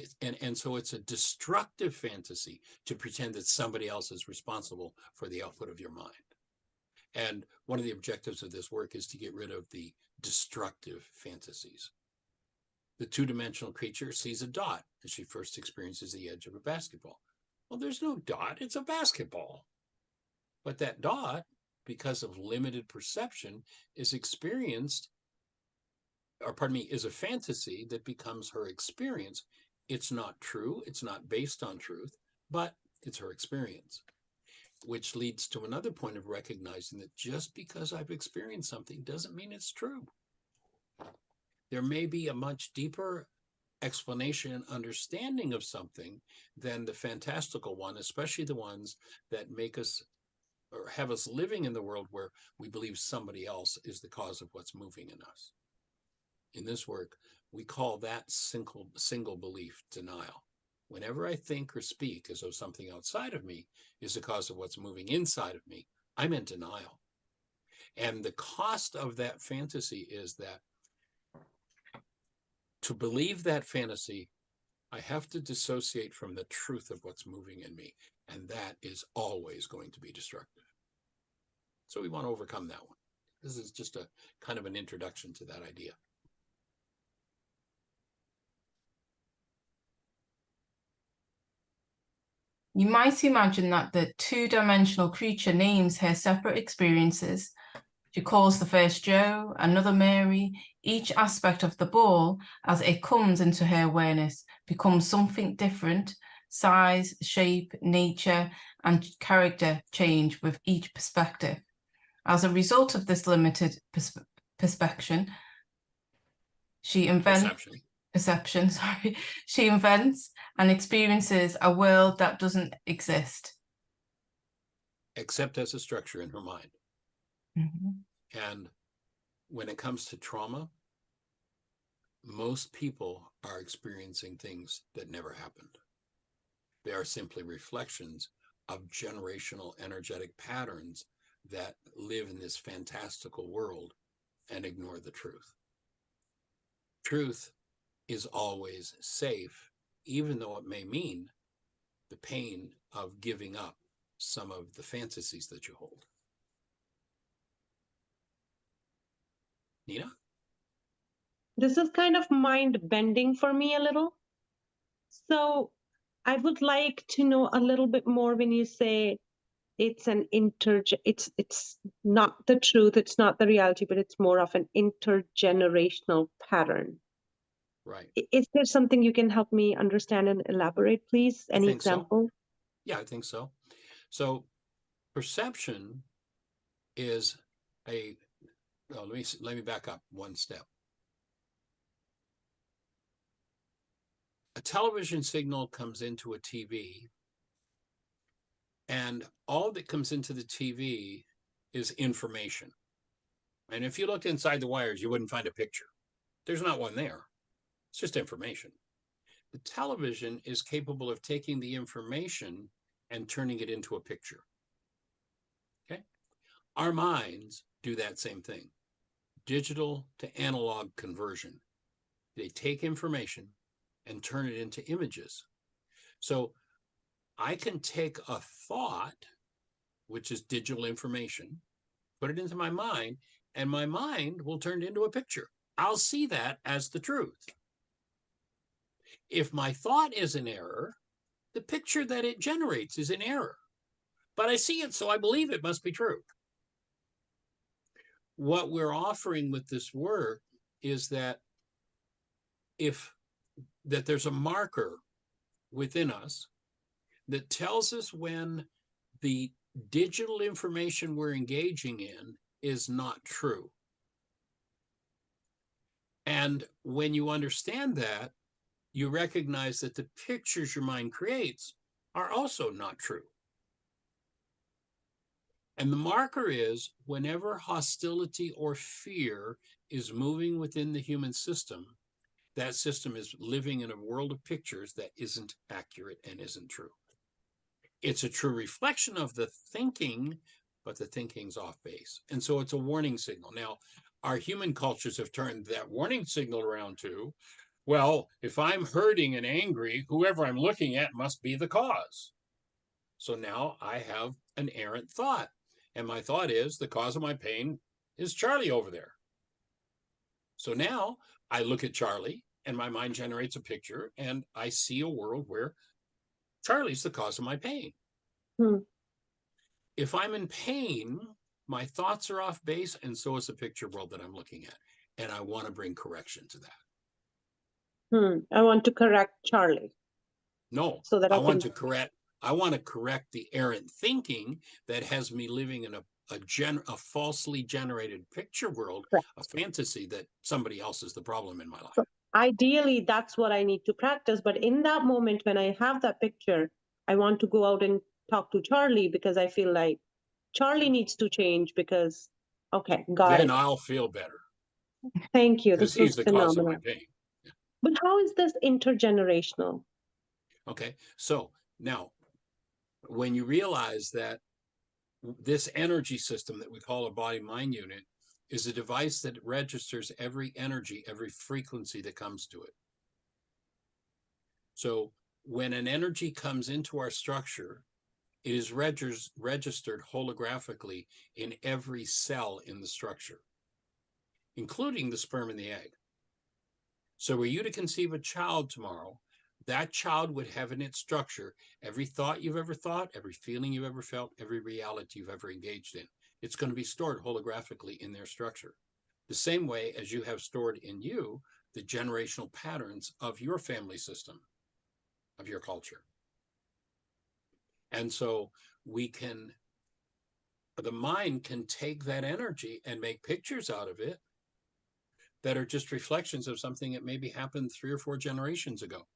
B: so it's a destructive fantasy to pretend that somebody else is responsible for the output of your mind. And one of the objectives of this work is to get rid of the destructive fantasies. The two-dimensional creature sees a dot as she first experiences the edge of a basketball. Well, there's no dot, it's a basketball. But that dot, because of limited perception, is a fantasy that becomes her experience. It's not true, it's not based on truth, but it's her experience. Which leads to another point of recognizing that just because I've experienced something doesn't mean it's true. There may be a much deeper explanation and understanding of something than the fantastical one, especially the ones that make us or have us living in the world where we believe somebody else is the cause of what's moving in us. In this work, we call that single belief denial. Whenever I think or speak as though something outside of me is the cause of what's moving inside of me, I'm in denial. And the cost of that fantasy is that to believe that fantasy, I have to dissociate from the truth of what's moving in me. And that is always going to be destructive. So we want to overcome that one. This is just a kind of an introduction to that idea.
A: You might imagine that the two-dimensional creature names her separate experiences. She calls the first Joe, another Mary. Each aspect of the ball, as it comes into her awareness, becomes something different. Size, shape, nature, and character change with each perspective. As a result of this limited perception, she invents and experiences a world that doesn't exist.
B: Except as a structure in her mind.
A: Mm-hmm.
B: And when it comes to trauma, most people are experiencing things that never happened. They are simply reflections of generational energetic patterns that live in this fantastical world and ignore the truth. Truth is always safe, even though it may mean the pain of giving up some of the fantasies that you hold. Nina?
C: This is kind of mind bending for me a little. So I would like to know a little bit more when you say it's it's not the truth, it's not the reality, but it's more of an intergenerational pattern.
B: Right.
C: Is there something you can help me understand and elaborate, please?
B: I
C: Any
B: think so.
C: example?
B: Yeah, I think so. So perception is let me back up one step. A television signal comes into a TV, and all that comes into the TV is information. And if you looked inside the wires, you wouldn't find a picture. There's not one there. It's just information. The television is capable of taking the information and turning it into a picture. Okay? Our minds do that same thing. Digital to analog conversion. They take information and turn it into images. So I can take a thought, which is digital information, put it into my mind, and my mind will turn it into a picture. I'll see that as the truth. If my thought is in error, the picture that it generates is in error. But I see it, so I believe it must be true. What we're offering with this work is that there's a marker within us that tells us when the digital information we're engaging in is not true. And when you understand that, you recognize that the pictures your mind creates are also not true. And the marker is whenever hostility or fear is moving within the human system, that system is living in a world of pictures that isn't accurate and isn't true. It's a true reflection of the thinking, but the thinking's off base. And so it's a warning signal. Now, our human cultures have turned that warning signal around to, well, if I'm hurting and angry, whoever I'm looking at must be the cause. So now I have an errant thought. And my thought is the cause of my pain is Charlie over there. So now I look at Charlie and my mind generates a picture and I see a world where Charlie's the cause of my pain. If I'm in pain, my thoughts are off base, and so is the picture world that I'm looking at. And I want to bring correction to that.
C: I want to correct Charlie.
B: No,
C: so that
B: I want to correct the errant thinking that has me living in a falsely generated picture world,
C: Correct.
B: a fantasy that somebody else is the problem in my life.
C: So ideally, that's what I need to practice. But in that moment, when I have that picture, I want to go out and talk to Charlie because I feel like Charlie needs to change because, okay, got
B: Then
C: it.
B: I'll feel better
C: Thank you.
B: because
C: This was
B: he's the cause of my
C: phenomenal.
B: pain.
C: But how is this intergenerational?
B: Okay, so now when you realize that this energy system that we call a body-mind unit is a device that registers every energy, every frequency that comes to it. So when an energy comes into our structure, it is registered holographically in every cell in the structure, including the sperm and the egg. So were you to conceive a child tomorrow, that child would have in its structure every thought you've ever thought, every feeling you've ever felt, every reality you've ever engaged in. It's going to be stored holographically in their structure. The same way as you have stored in you the generational patterns of your family system, of your culture. And so the mind can take that energy and make pictures out of it that are just reflections of something that maybe happened 3 or 4 generations ago.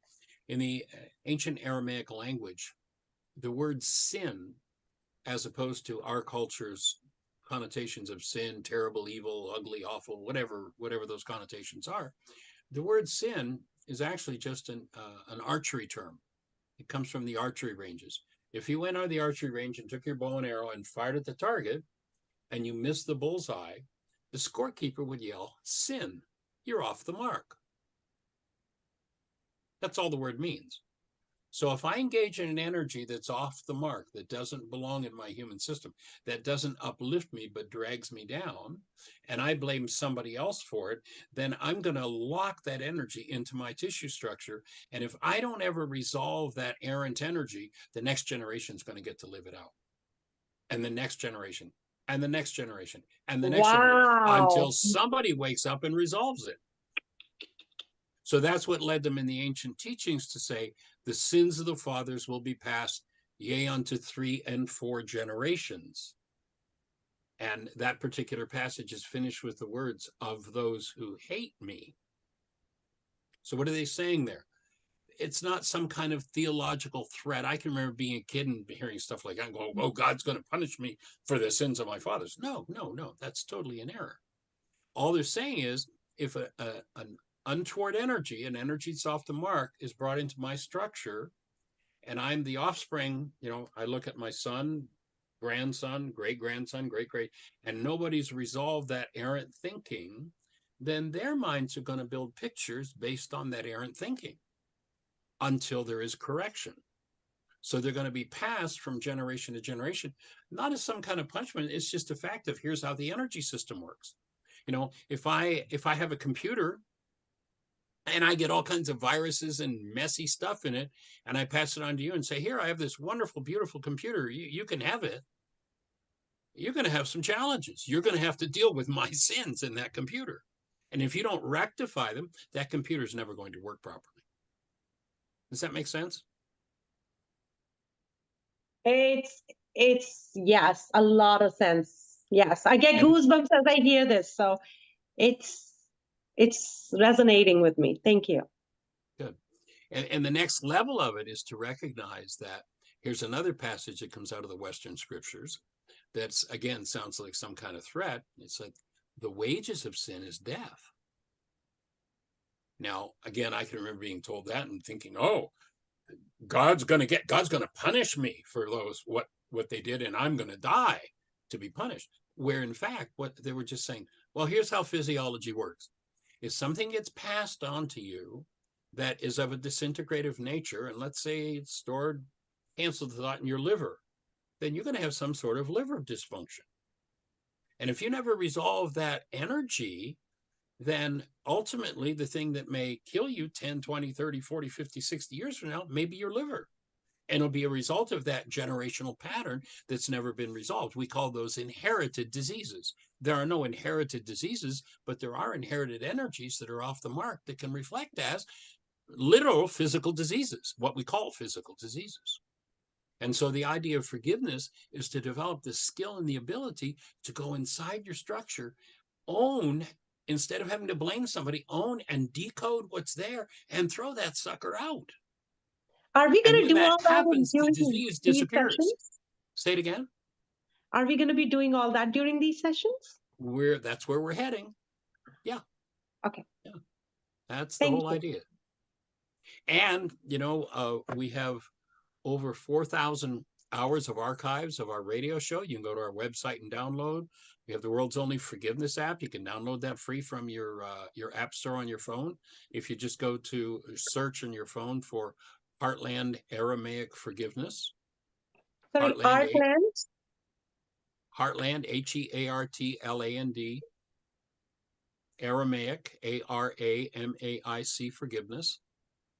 B: In the ancient Aramaic language, the word sin, as opposed to our culture's connotations of sin, terrible, evil, ugly, awful, whatever those connotations are, the word sin is actually just an archery term. It comes from the archery ranges. If you went on the archery range and took your bow and arrow and fired at the target and you missed the bullseye, the scorekeeper would yell, "Sin, you're off the mark." That's all the word means. So if I engage in an energy that's off the mark, that doesn't belong in my human system, that doesn't uplift me but drags me down, and I blame somebody else for it, then I'm going to lock that energy into my tissue structure. And if I don't ever resolve that errant energy, the next generation is going to get to live it out. And the next generation, and the next generation, and the next generation, until somebody wakes up and resolves it. So that's what led them in the ancient teachings to say, the sins of the fathers will be passed, yea, unto 3 and 4 generations. And that particular passage is finished with the words, of those who hate me. So what are they saying there? It's not some kind of theological threat. I can remember being a kid and hearing stuff like that and going, oh, God's going to punish me for the sins of my fathers. No, that's totally an error. All they're saying is, if an untoward energy, an energy that's off the mark, is brought into my structure, and I'm the offspring, I look at my son, grandson, great-grandson, great-great, and nobody's resolved that errant thinking, then their minds are going to build pictures based on that errant thinking until there is correction. So they're going to be passed from generation to generation, not as some kind of punishment. It's just a fact of here's how the energy system works. If I have a computer and I get all kinds of viruses and messy stuff in it, and I pass it on to you and say, here, I have this wonderful, beautiful computer. You can have it. You're going to have some challenges. You're going to have to deal with my sins in that computer. And if you don't rectify them, that computer is never going to work properly. Does that make sense?
C: It's yes, a lot of sense. Yes, I get goosebumps as I hear this. So it's resonating with me. Thank you.
B: Good. And the next level of it is to recognize that here's another passage that comes out of the Western scriptures that's, again, sounds like some kind of threat. It's like the wages of sin is death. Now, again, I can remember being told that and thinking, oh, God's going to punish me for those what they did, and I'm going to die to be punished. Where in fact, what they were just saying, well, here's how physiology works. If something gets passed on to you that is of a disintegrative nature, and let's say it's stored cancer thought in your liver, then you're going to have some sort of liver dysfunction. And if you never resolve that energy, then ultimately the thing that may kill you 10, 20, 30, 40, 50, 60 years from now may be your liver. And it'll be a result of that generational pattern that's never been resolved. We call those inherited diseases. There are no inherited diseases, but there are inherited energies that are off the mark that can reflect as literal physical diseases, what we call physical diseases. And so the idea of forgiveness is to develop the skill and the ability to go inside your structure, own, instead of having to blame somebody, own and decode what's there and throw that sucker out.
C: Are we going to do all that
B: happens,
C: during
B: the disease disappears.
C: Sessions?
B: Say it again.
C: Are we going to be doing all that during these sessions?
B: That's where we're heading. Yeah.
C: Okay.
B: Yeah. That's the whole idea. And, we have over 4,000 hours of archives of our radio show. You can go to our website and download. We have the world's only forgiveness app. You can download that free from your app store on your phone. If you just go to search on your phone for Heartland Aramaic Forgiveness.
C: Sorry, Heartland?
B: Heartland, Heartland, Aramaic, Aramaic Forgiveness.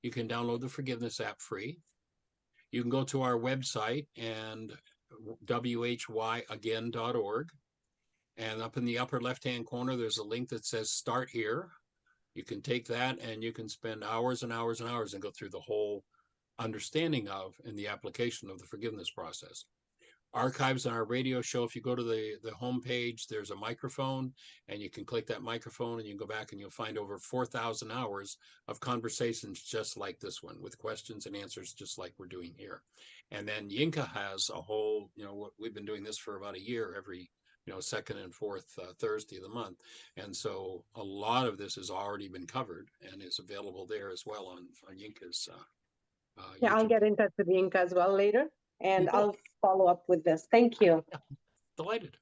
B: You can download the forgiveness app free. You can go to our website and whyagain.org. And up in the upper left-hand corner, there's a link that says Start Here. You can take that and you can spend hours and hours and hours and go through the whole understanding of and the application of the forgiveness process. Archives on our radio show, if you go to the homepage, there's a microphone, and you can click that microphone and you can go back and you'll find over 4,000 hours of conversations just like this one, with questions and answers just like we're doing here. And then Yinka has a whole, we've been doing this for about a year, every second and fourth Thursday of the month. And so a lot of this has already been covered and is available there as well on Yinka's
C: yeah, I'll get in touch with Yinka as well later, and I'll follow up with this. Thank you.
B: Yeah, delighted.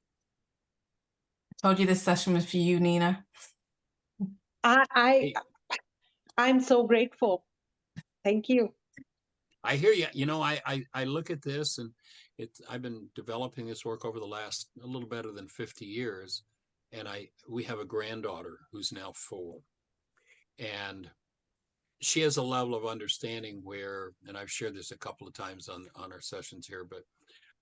A: I told you this session was for you, Nina.
C: I'm so grateful. Thank you.
B: I hear you. You know, I look at this, and I've been developing this work over the last a little better than 50 years. And we have a granddaughter who's now 4. And she has a level of understanding where, and I've shared this a couple of times on our sessions here, but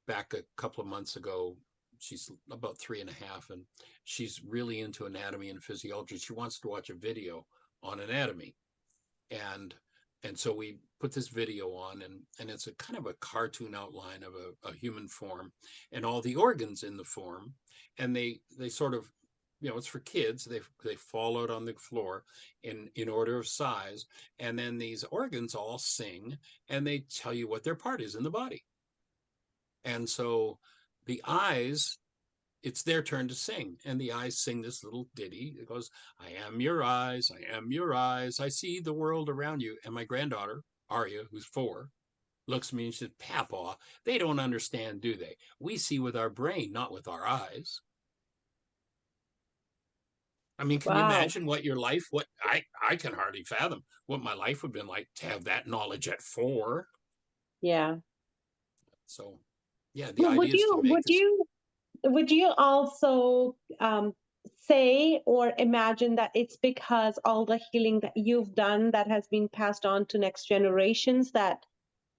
B: back a couple of months ago, she's about 3.5, and she's really into anatomy and physiology. She wants to watch a video on anatomy. And so we put this video on, and it's a kind of a cartoon outline of a human form and all the organs in the form. And they sort of, you know, it's for kids. They fall out on the floor in order of size. And then these organs all sing, and they tell you what their part is in the body. And so the eyes, it's their turn to sing, and the eyes sing this little ditty. It goes, I am your eyes, I am your eyes, I see the world around you. And my granddaughter, Arya, who's 4, looks at me and says, Papa, they don't understand, do they? We see with our brain, not with our eyes. I mean, can you imagine what your life, what I can hardly fathom what my life would have been like to have that knowledge at 4.
C: Yeah.
B: So, yeah, the idea is to make this.
C: Would you also say or imagine that it's because all the healing that you've done that has been passed on to next generations, that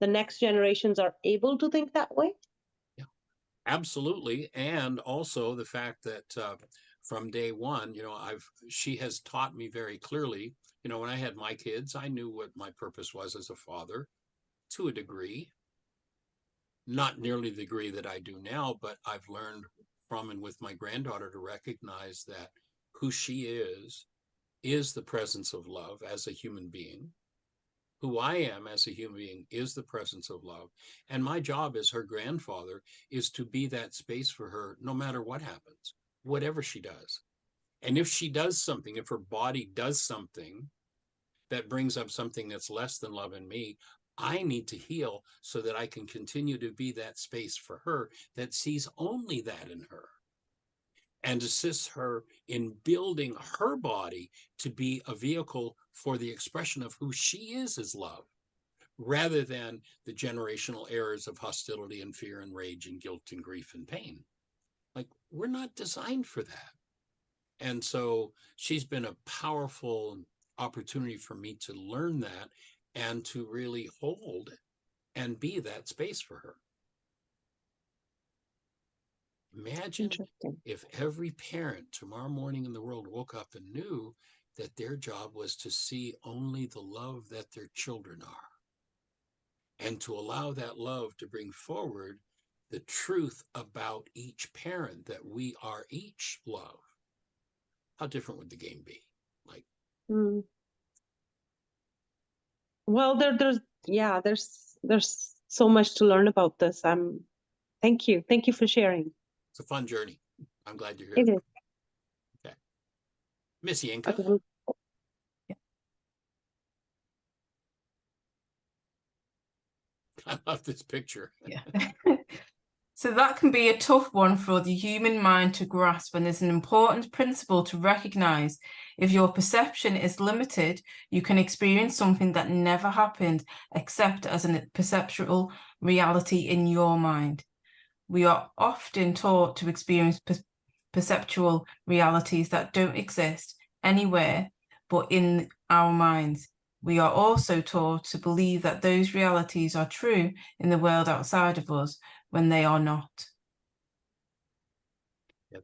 C: the next generations are able to think that way?
B: Yeah, absolutely. And also the fact that from day one, you know, she has taught me very clearly, you know, when I had my kids, I knew what my purpose was as a father to a degree. Not nearly the degree that I do now, but I've learned from and with my granddaughter to recognize that who she is the presence of love as a human being. Who I am as a human being is the presence of love. And my job as her grandfather is to be that space for her no matter what happens, whatever she does. And if she does something, if her body does something that brings up something that's less than love in me, I need to heal so that I can continue to be that space for her that sees only that in her, and assists her in building her body to be a vehicle for the expression of who she is as love, rather than the generational errors of hostility and fear and rage and guilt and grief and pain. Like, we're not designed for that. And so she's been a powerful opportunity for me to learn that and to really hold and be that space for her. Imagine if every parent tomorrow morning in the world woke up and knew that their job was to see only the love that their children are, and to allow that love to bring forward the truth about each parent, that we are each love. How different would the game be? Like,
C: well, there's so much to learn about this. Thank you for sharing.
B: It's a fun journey. I'm glad you're here.
C: It is.
B: Okay, Miss Yinka.
C: Okay.
B: I love this picture.
A: Yeah. So that can be a tough one for the human mind to grasp, and is an important principle to recognize. If your perception is limited, you can experience something that never happened, except as a perceptual reality in your mind. We are often taught to experience perceptual realities that don't exist anywhere but in our minds. We are also taught to believe that those realities are true in the world outside of us, when they are not.
B: Yeah,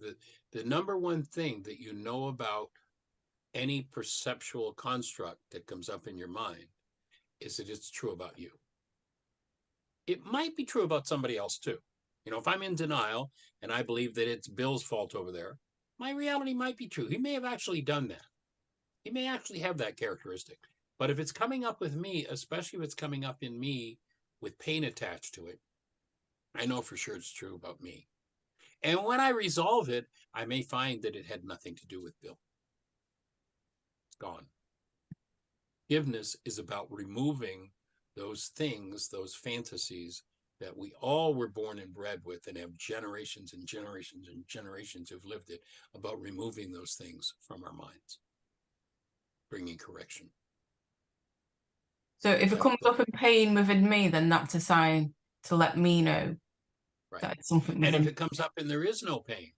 B: the number one thing that you know about any perceptual construct that comes up in your mind is that it's true about you. It might be true about somebody else too. You know, if I'm in denial and I believe that it's Bill's fault over there, my reality might be true. He may have actually done that. He may actually have that characteristic. But if it's coming up with me, especially if it's coming up in me with pain attached to it, I know for sure it's true about me. And when I resolve it, I may find that it had nothing to do with Bill. It's gone. Forgiveness is about removing those things, those fantasies that we all were born and bred with, and have generations and generations and generations who've lived it, about removing those things from our minds, bringing correction.
A: So if it comes up in pain within me, then that's a sign to let me know that it's something within.
B: And if it comes up and there is no pain,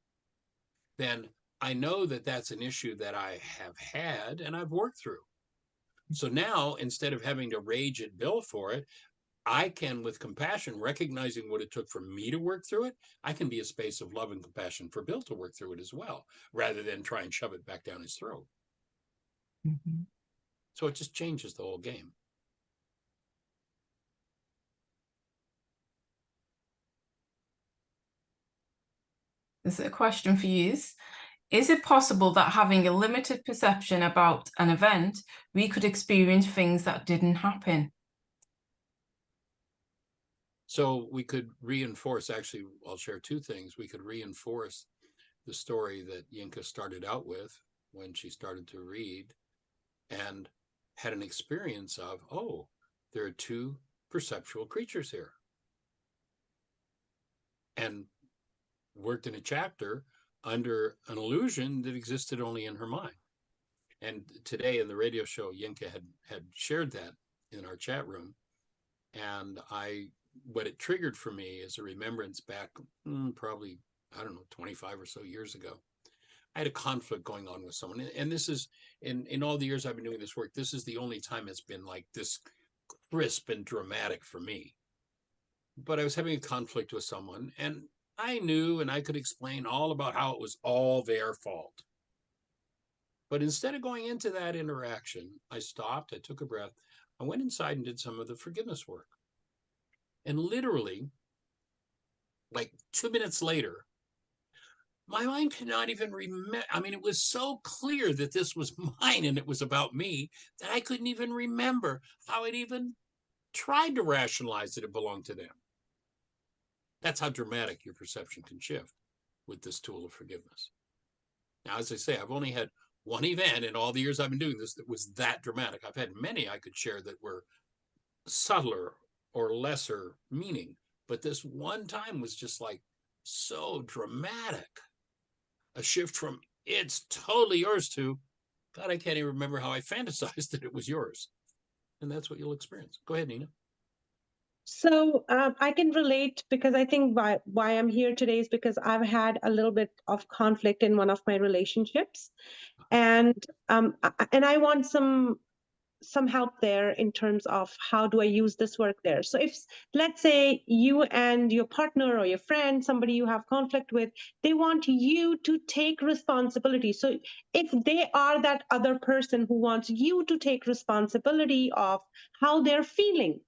B: then I know that that's an issue that I have had and I've worked through. So now, instead of having to rage at Bill for it, I can, with compassion, recognizing what it took for me to work through it, I can be a space of love and compassion for Bill to work through it as well, rather than try and shove it back down his throat.
A: Mm-hmm.
B: So it just changes the whole game.
A: There's a question for you. Is it possible that having a limited perception about an event, we could experience things that didn't happen?
B: So we could reinforce, actually, I'll share two things. We could reinforce the story that Yinka started out with when she started to read and had an experience of, oh, there are two perceptual creatures here. And worked in a chapter under an illusion that existed only in her mind. And today in the radio show, Yinka had shared that in our chat room. And what it triggered for me is a remembrance back probably, I don't know, 25 or so years ago. I had a conflict going on with someone. And this is, in all the years I've been doing this work, this is the only time it's been like this crisp and dramatic for me. But I was having a conflict with someone, and I knew and I could explain all about how it was all their fault. But instead of going into that interaction, I stopped, I took a breath, I went inside and did some of the forgiveness work. And literally, like 2 minutes later, my mind could not even remember. I mean, it was so clear that this was mine and it was about me that I couldn't even remember how it even tried to rationalize that it belonged to them. That's how dramatic your perception can shift with this tool of forgiveness. Now, as I say, I've only had one event in all the years I've been doing this that was that dramatic. I've had many I could share that were subtler or lesser meaning, but this one time was just like so dramatic. A shift from it's totally yours to, God, I can't even remember how I fantasized that it was yours. And that's what you'll experience. Go ahead, Nina.
C: So I can relate, because I think why I'm here today is because I've had a little bit of conflict in one of my relationships, and I want some help there in terms of how do I use this work there. So if, let's say, you and your partner or your friend, somebody you have conflict with, they want you to take responsibility. So if they are that other person who wants you to take responsibility of how they're feeling,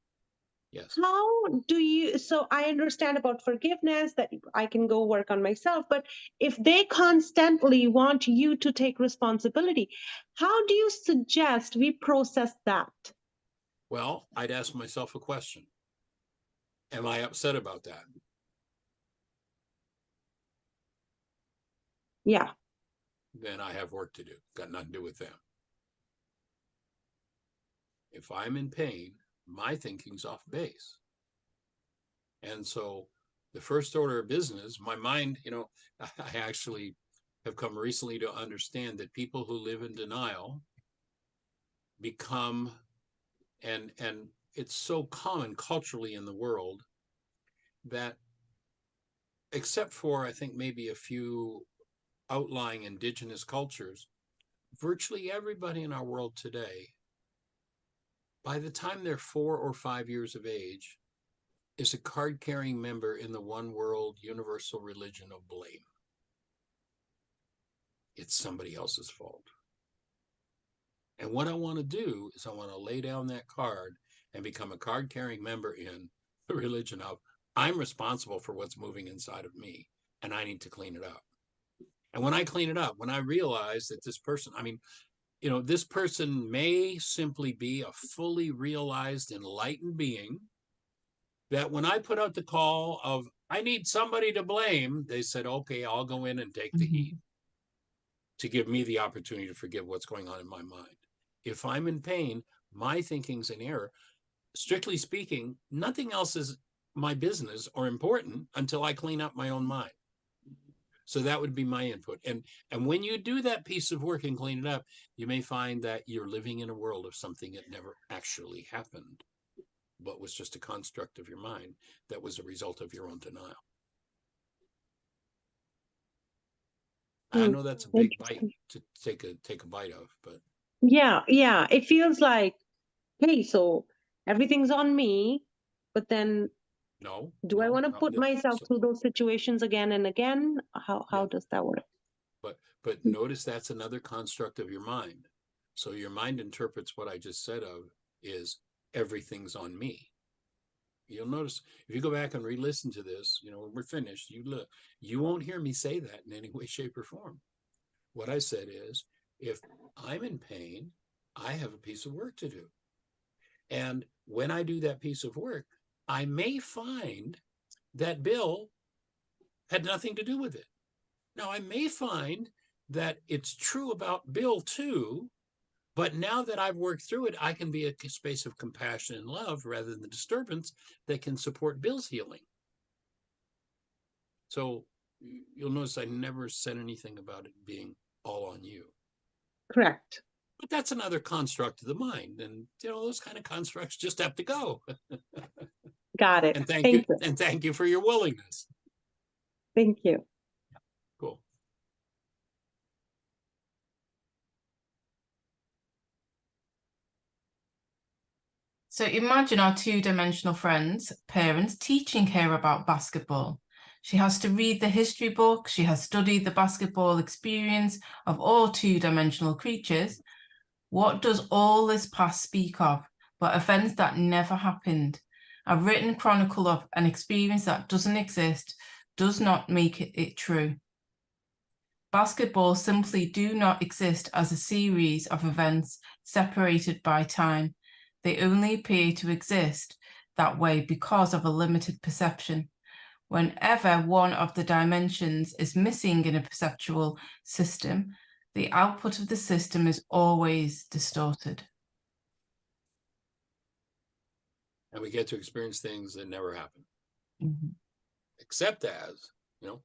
B: yes,
C: how do you, so I understand about forgiveness, that I can go work on myself, but if they constantly want you to take responsibility, how do you suggest we process that?
B: well, I'd ask myself a question. Am I upset about that?
C: Yeah.
B: Then I have work to do. Got nothing to do with them. If I'm in pain, my thinking's off base. And so the first order of business, my mind, I actually have come recently to understand that people who live in denial become, and it's so common culturally in the world that, except for, I think, maybe a few outlying indigenous cultures, virtually everybody in our world today, by the time they're 4 or 5 years of age, is a card-carrying member in the one world universal religion of blame. It's somebody else's fault. And what I want to do is I want to lay down that card and become a card-carrying member in the religion of, I'm responsible for what's moving inside of me, and I need to clean it up. And when I clean it up, when I realize that this person, this person may simply be a fully realized, enlightened being, that when I put out the call of, I need somebody to blame, they said, okay, I'll go in and take the heat to give me the opportunity to forgive what's going on in my mind. If I'm in pain, my thinking's in error. Strictly speaking, nothing else is my business or important until I clean up my own mind. So that would be my input. And when you do that piece of work and clean it up, you may find that you're living in a world of something that never actually happened, but was just a construct of your mind that was a result of your own denial. I know that's a big bite to take a bite of, but
C: yeah, it feels like, hey, so everything's on me, but then
B: no.
C: do I want to put myself through those situations again and again? How does that work?
B: But notice that's another construct of your mind. So your mind interprets what I just said of is everything's on me. You'll notice if you go back and re-listen to this, when we're finished, you won't hear me say that in any way, shape, or form. What I said is, if I'm in pain, I have a piece of work to do. And when I do that piece of work, I may find that Bill had nothing to do with it. Now, I may find that it's true about Bill too, but now that I've worked through it, I can be a space of compassion and love rather than disturbance that can support Bill's healing. So you'll notice I never said anything about it being all on you.
C: Correct.
B: But that's another construct of the mind. And, those kind of constructs just have to go.
C: Got it.
B: And thank you. And thank you for your willingness.
C: Thank you.
B: Cool.
A: So imagine our two-dimensional friend's parents teaching her about basketball. She has to read the history book. She has studied the basketball experience of all two-dimensional creatures. What does all this past speak of but events that never happened? A written chronicle of an experience that doesn't exist does not make it true. Basketball simply do not exist as a series of events separated by time. They only appear to exist that way because of a limited perception. Whenever one of the dimensions is missing in a perceptual system, the output of the system is always distorted.
B: And we get to experience things that never happen.
A: Mm-hmm.
B: Except as,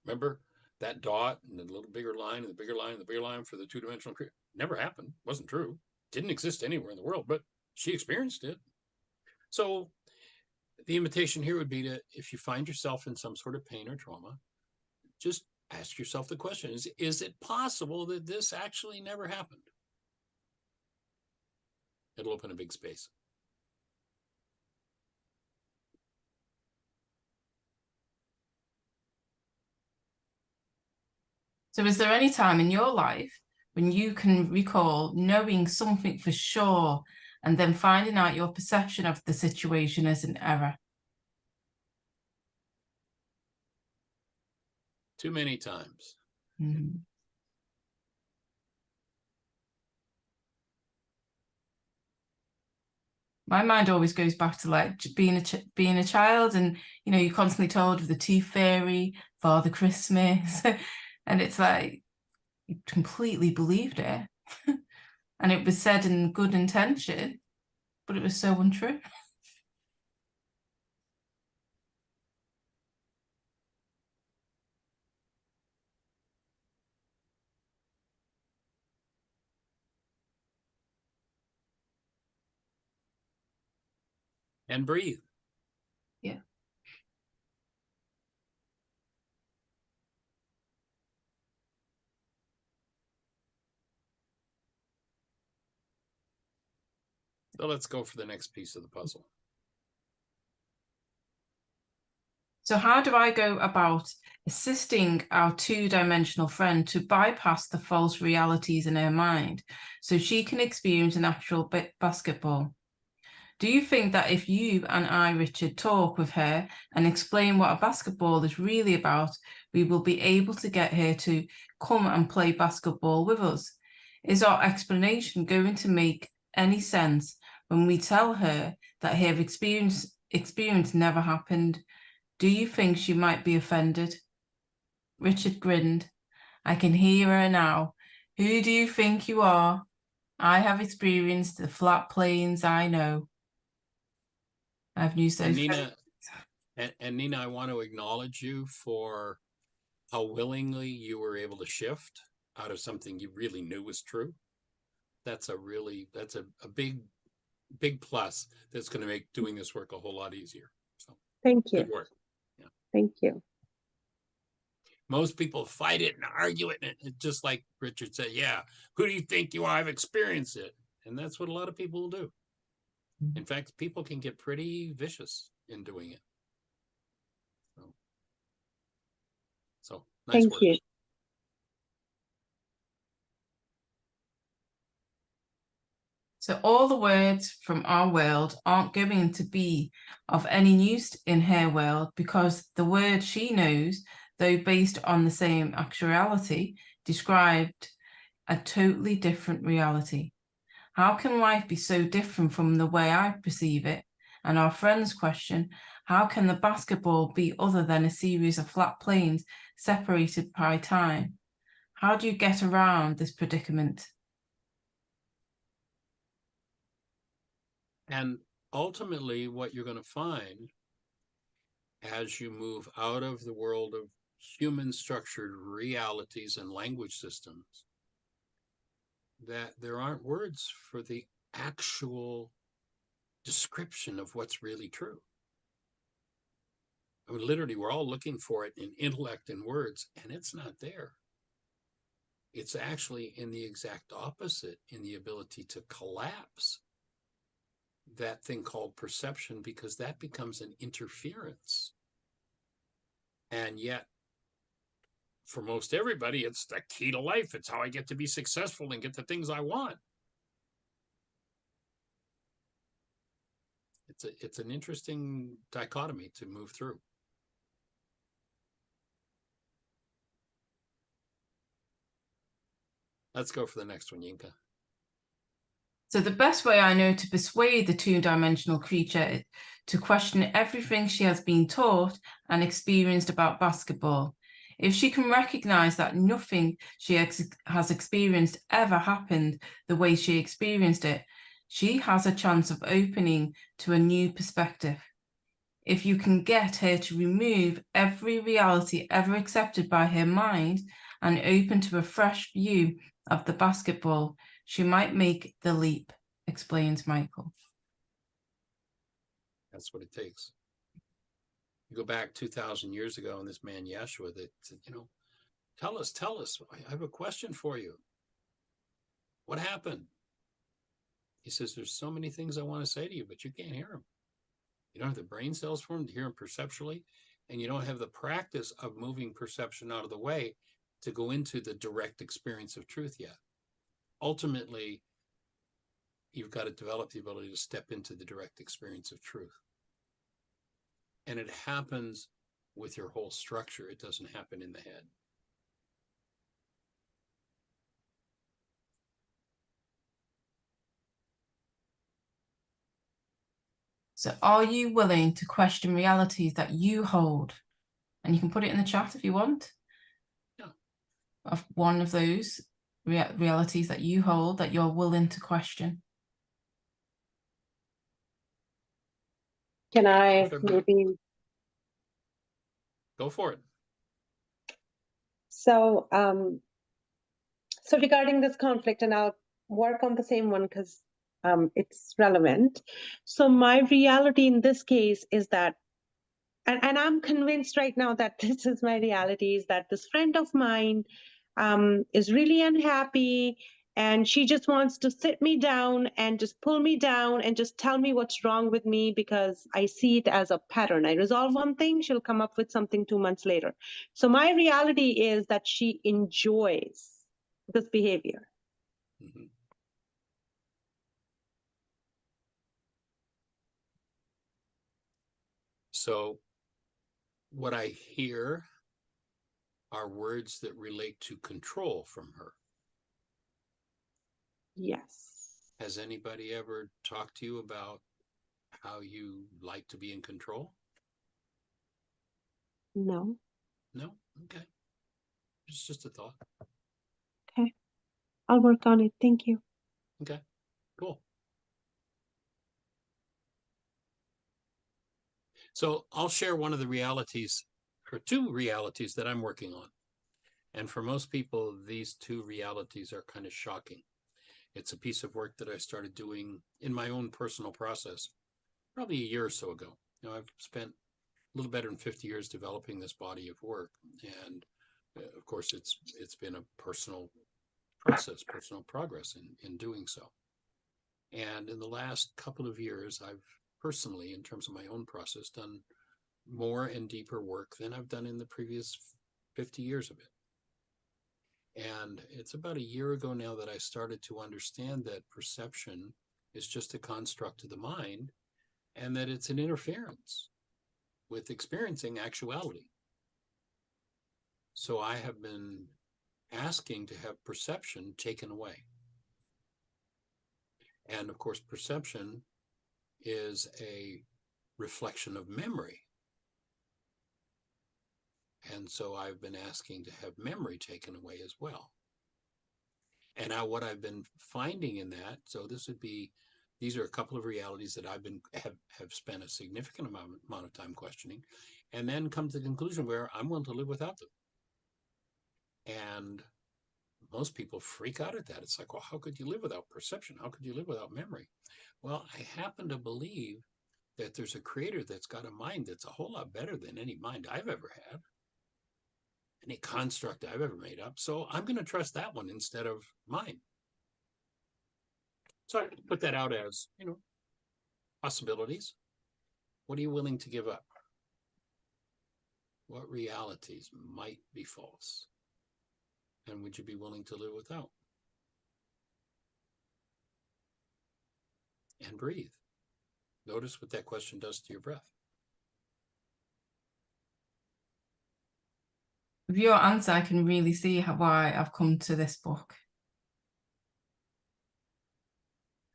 B: remember that dot and the little bigger line and the bigger line and the bigger line for the two-dimensional creature? Never happened. Wasn't true. Didn't exist anywhere in the world, but she experienced it. So the invitation here would be to, if you find yourself in some sort of pain or trauma, just ask yourself the question, is it possible that this actually never happened? It'll open a big space.
A: So is there any time in your life when you can recall knowing something for sure and then finding out your perception of the situation is an error?
B: Too many times.
A: Mm-hmm. My mind always goes back to like being a child, and you're constantly told of the Tooth Fairy, Father Christmas, and it's like you completely believed it, and it was said in good intention, but it was so untrue.
B: And breathe.
A: Yeah.
B: So let's go for the next piece of the puzzle.
A: So how do I go about assisting our two-dimensional friend to bypass the false realities in her mind so she can experience an actual basketball? Do you think that if you and I, Richard, talk with her and explain what a basketball is really about, we will be able to get her to come and play basketball with us? Is our explanation going to make any sense when we tell her that her experience never happened? Do you think she might be offended? Richard grinned. I can hear her now. Who do you think you are? I have experienced the flat plains, I know. I've used those.
B: And Nina, I want to acknowledge you for how willingly you were able to shift out of something you really knew was true. That's a big plus that's going to make doing this work a whole lot easier. So
C: Thank you.
B: good work. Yeah.
C: Thank you.
B: Most people fight it and argue it, and just like Richard said, yeah, who do you think you are? I've experienced it. And that's what a lot of people will do. In fact, people can get pretty vicious in doing it. So nice
C: Thank
B: work.
C: you.
A: So all the words from our world aren't going to be of any use in her world, because the word she knows, though based on the same actuality, described a totally different reality. How can life be so different from the way I perceive it? And our friend's question, how can the basketball be other than a series of flat planes separated by time? How do you get around this predicament?
B: And ultimately, what you're going to find as you move out of the world of human structured realities and language systems, that there aren't words for the actual description of what's really true. I mean, literally, we're all looking for it in intellect and words, and it's not there. It's actually in the exact opposite, in the ability to collapse that thing called perception, because that becomes an interference. And yet, for most everybody, it's the key to life. It's how I get to be successful and get the things I want. It's an interesting dichotomy to move through. Let's go for the next one, Yinka.
A: So the best way I know to persuade the two-dimensional creature to question everything she has been taught and experienced about basketball. If she can recognize that nothing she has experienced ever happened the way she experienced it, she has a chance of opening to a new perspective. If you can get her to remove every reality ever accepted by her mind and open to a fresh view of the basketball, she might make the leap, explains Michael.
B: That's what it takes. You go back 2,000 years ago, and this man Yeshua that said, tell us, I have a question for you. What happened? He says, there's so many things I want to say to you, but you can't hear them. You don't have the brain cells for them to hear them perceptually, and you don't have the practice of moving perception out of the way to go into the direct experience of truth yet. Ultimately, you've got to develop the ability to step into the direct experience of truth. And it happens with your whole structure. It doesn't happen in the head.
A: So are you willing to question realities that you hold? And you can put it in the chat if you want.
B: Yeah.
A: Of one of those realities that you hold that you're willing to question.
C: Can I maybe?
B: Go for it.
C: So, so regarding this conflict, and I'll work on the same one because it's relevant. So my reality in this case is that, and I'm convinced right now that this is my reality, is that this friend of mine is really unhappy, and she just wants to sit me down and just pull me down and just tell me what's wrong with me, because I see it as a pattern. I resolve one thing, she'll come up with something 2 months later. So my reality is that she enjoys this behavior.
B: Mm-hmm. So what I hear are words that relate to control from her.
C: Yes.
B: Has anybody ever talked to you about how you like to be in control?
C: No.
B: No? Okay. It's just a thought.
C: Okay. I'll work on it. Thank you.
B: Okay. Cool. So I'll share one of the realities, or two realities that I'm working on. And for most people, these two realities are kind of shocking. It's a piece of work that I started doing in my own personal process probably a year or so ago. I've spent a little better than 50 years developing this body of work. And of course, it's been a personal process, personal progress in doing so. And in the last couple of years, I've personally, in terms of my own process, done more and deeper work than I've done in the previous 50 years of it. And it's about a year ago now that I started to understand that perception is just a construct of the mind, and that it's an interference with experiencing actuality. So I have been asking to have perception taken away. And of course, perception is a reflection of memory. And so I've been asking to have memory taken away as well. And now what I've been finding in that, so these are a couple of realities that I've have spent a significant amount of time questioning, and then come to the conclusion where I'm willing to live without them. And most people freak out at that. It's like, well, how could you live without perception? How could you live without memory? Well, I happen to believe that there's a creator that's got a mind that's a whole lot better than any mind I've ever had, any construct I've ever made up. So I'm going to trust that one instead of mine. So I put that out as, possibilities. What are you willing to give up? What realities might be false? And would you be willing to live without? And breathe. Notice what that question does to your breath.
A: With your answer, I can really see why I've come to this book.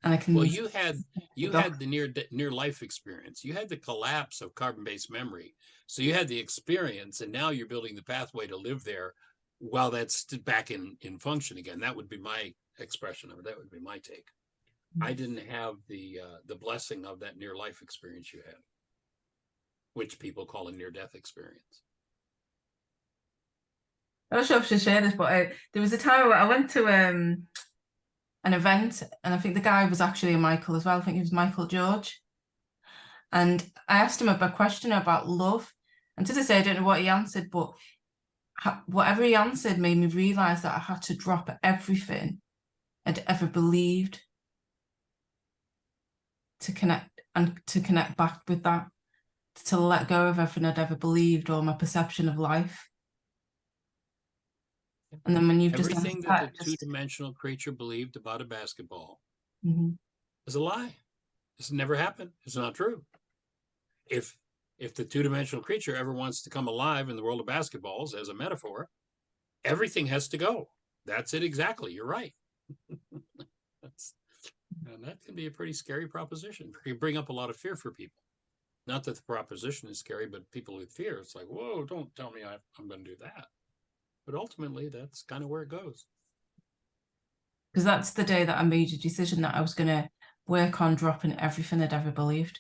A: And I can.
B: Well, you had the near life experience. You had the collapse of carbon-based memory. So you had the experience, and now you're building the pathway to live there while that's back in function again. That would be my expression of it. That would be my take. I didn't have the blessing of that near life experience you had, which people call a near-death experience.
A: I'm not sure if I should share this, but there was a time I went to an event, and I think the guy was actually a Michael as well. I think he was Michael George. And I asked him a question about love. And to this day, I don't know what he answered, but whatever he answered made me realize that I had to drop everything I'd ever believed to connect back with that, to let go of everything I'd ever believed or my perception of life. And then when you've
B: everything that the two-dimensional creature believed about a basketball is a lie. This never happened. It's not true. If the two-dimensional creature ever wants to come alive in the world of basketballs as a metaphor, everything has to go. That's it exactly. You're right. And that can be a pretty scary proposition. It can bring up a lot of fear for people. Not that the proposition is scary, but people with fear, it's like, whoa, don't tell me I'm going to do that. But ultimately, that's kind of where it goes.
A: Because that's the day that I made a decision that I was going to work on dropping everything I'd ever believed.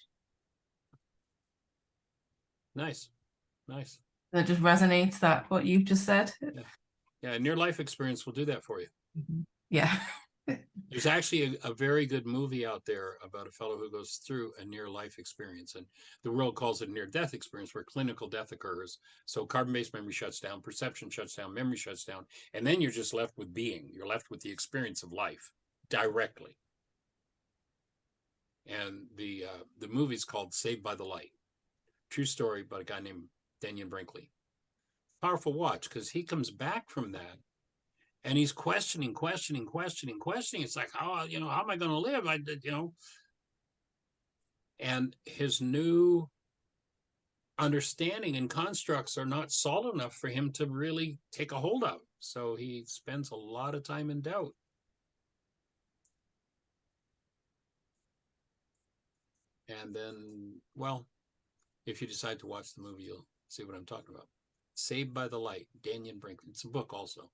B: Nice. Nice.
A: That just resonates, that what you've just said.
B: Yeah, a near-life experience will do that for you.
A: Yeah.
B: There's actually a very good movie out there about a fellow who goes through a near-life experience, and the world calls it a near-death experience, where clinical death occurs. So carbon-based memory shuts down, perception shuts down, memory shuts down, and then you're just left with being. You're left with the experience of life directly. And the movie's called Saved by the Light. True story about a guy named Daniel Brinkley. Powerful watch, because he comes back from that and he's questioning. It's like, how am I going to live? And his new understanding and constructs are not solid enough for him to really take a hold of. So he spends a lot of time in doubt. And then, well, if you decide to watch the movie, you'll see what I'm talking about. Saved by the Light, Daniel Brinkley. It's a book also.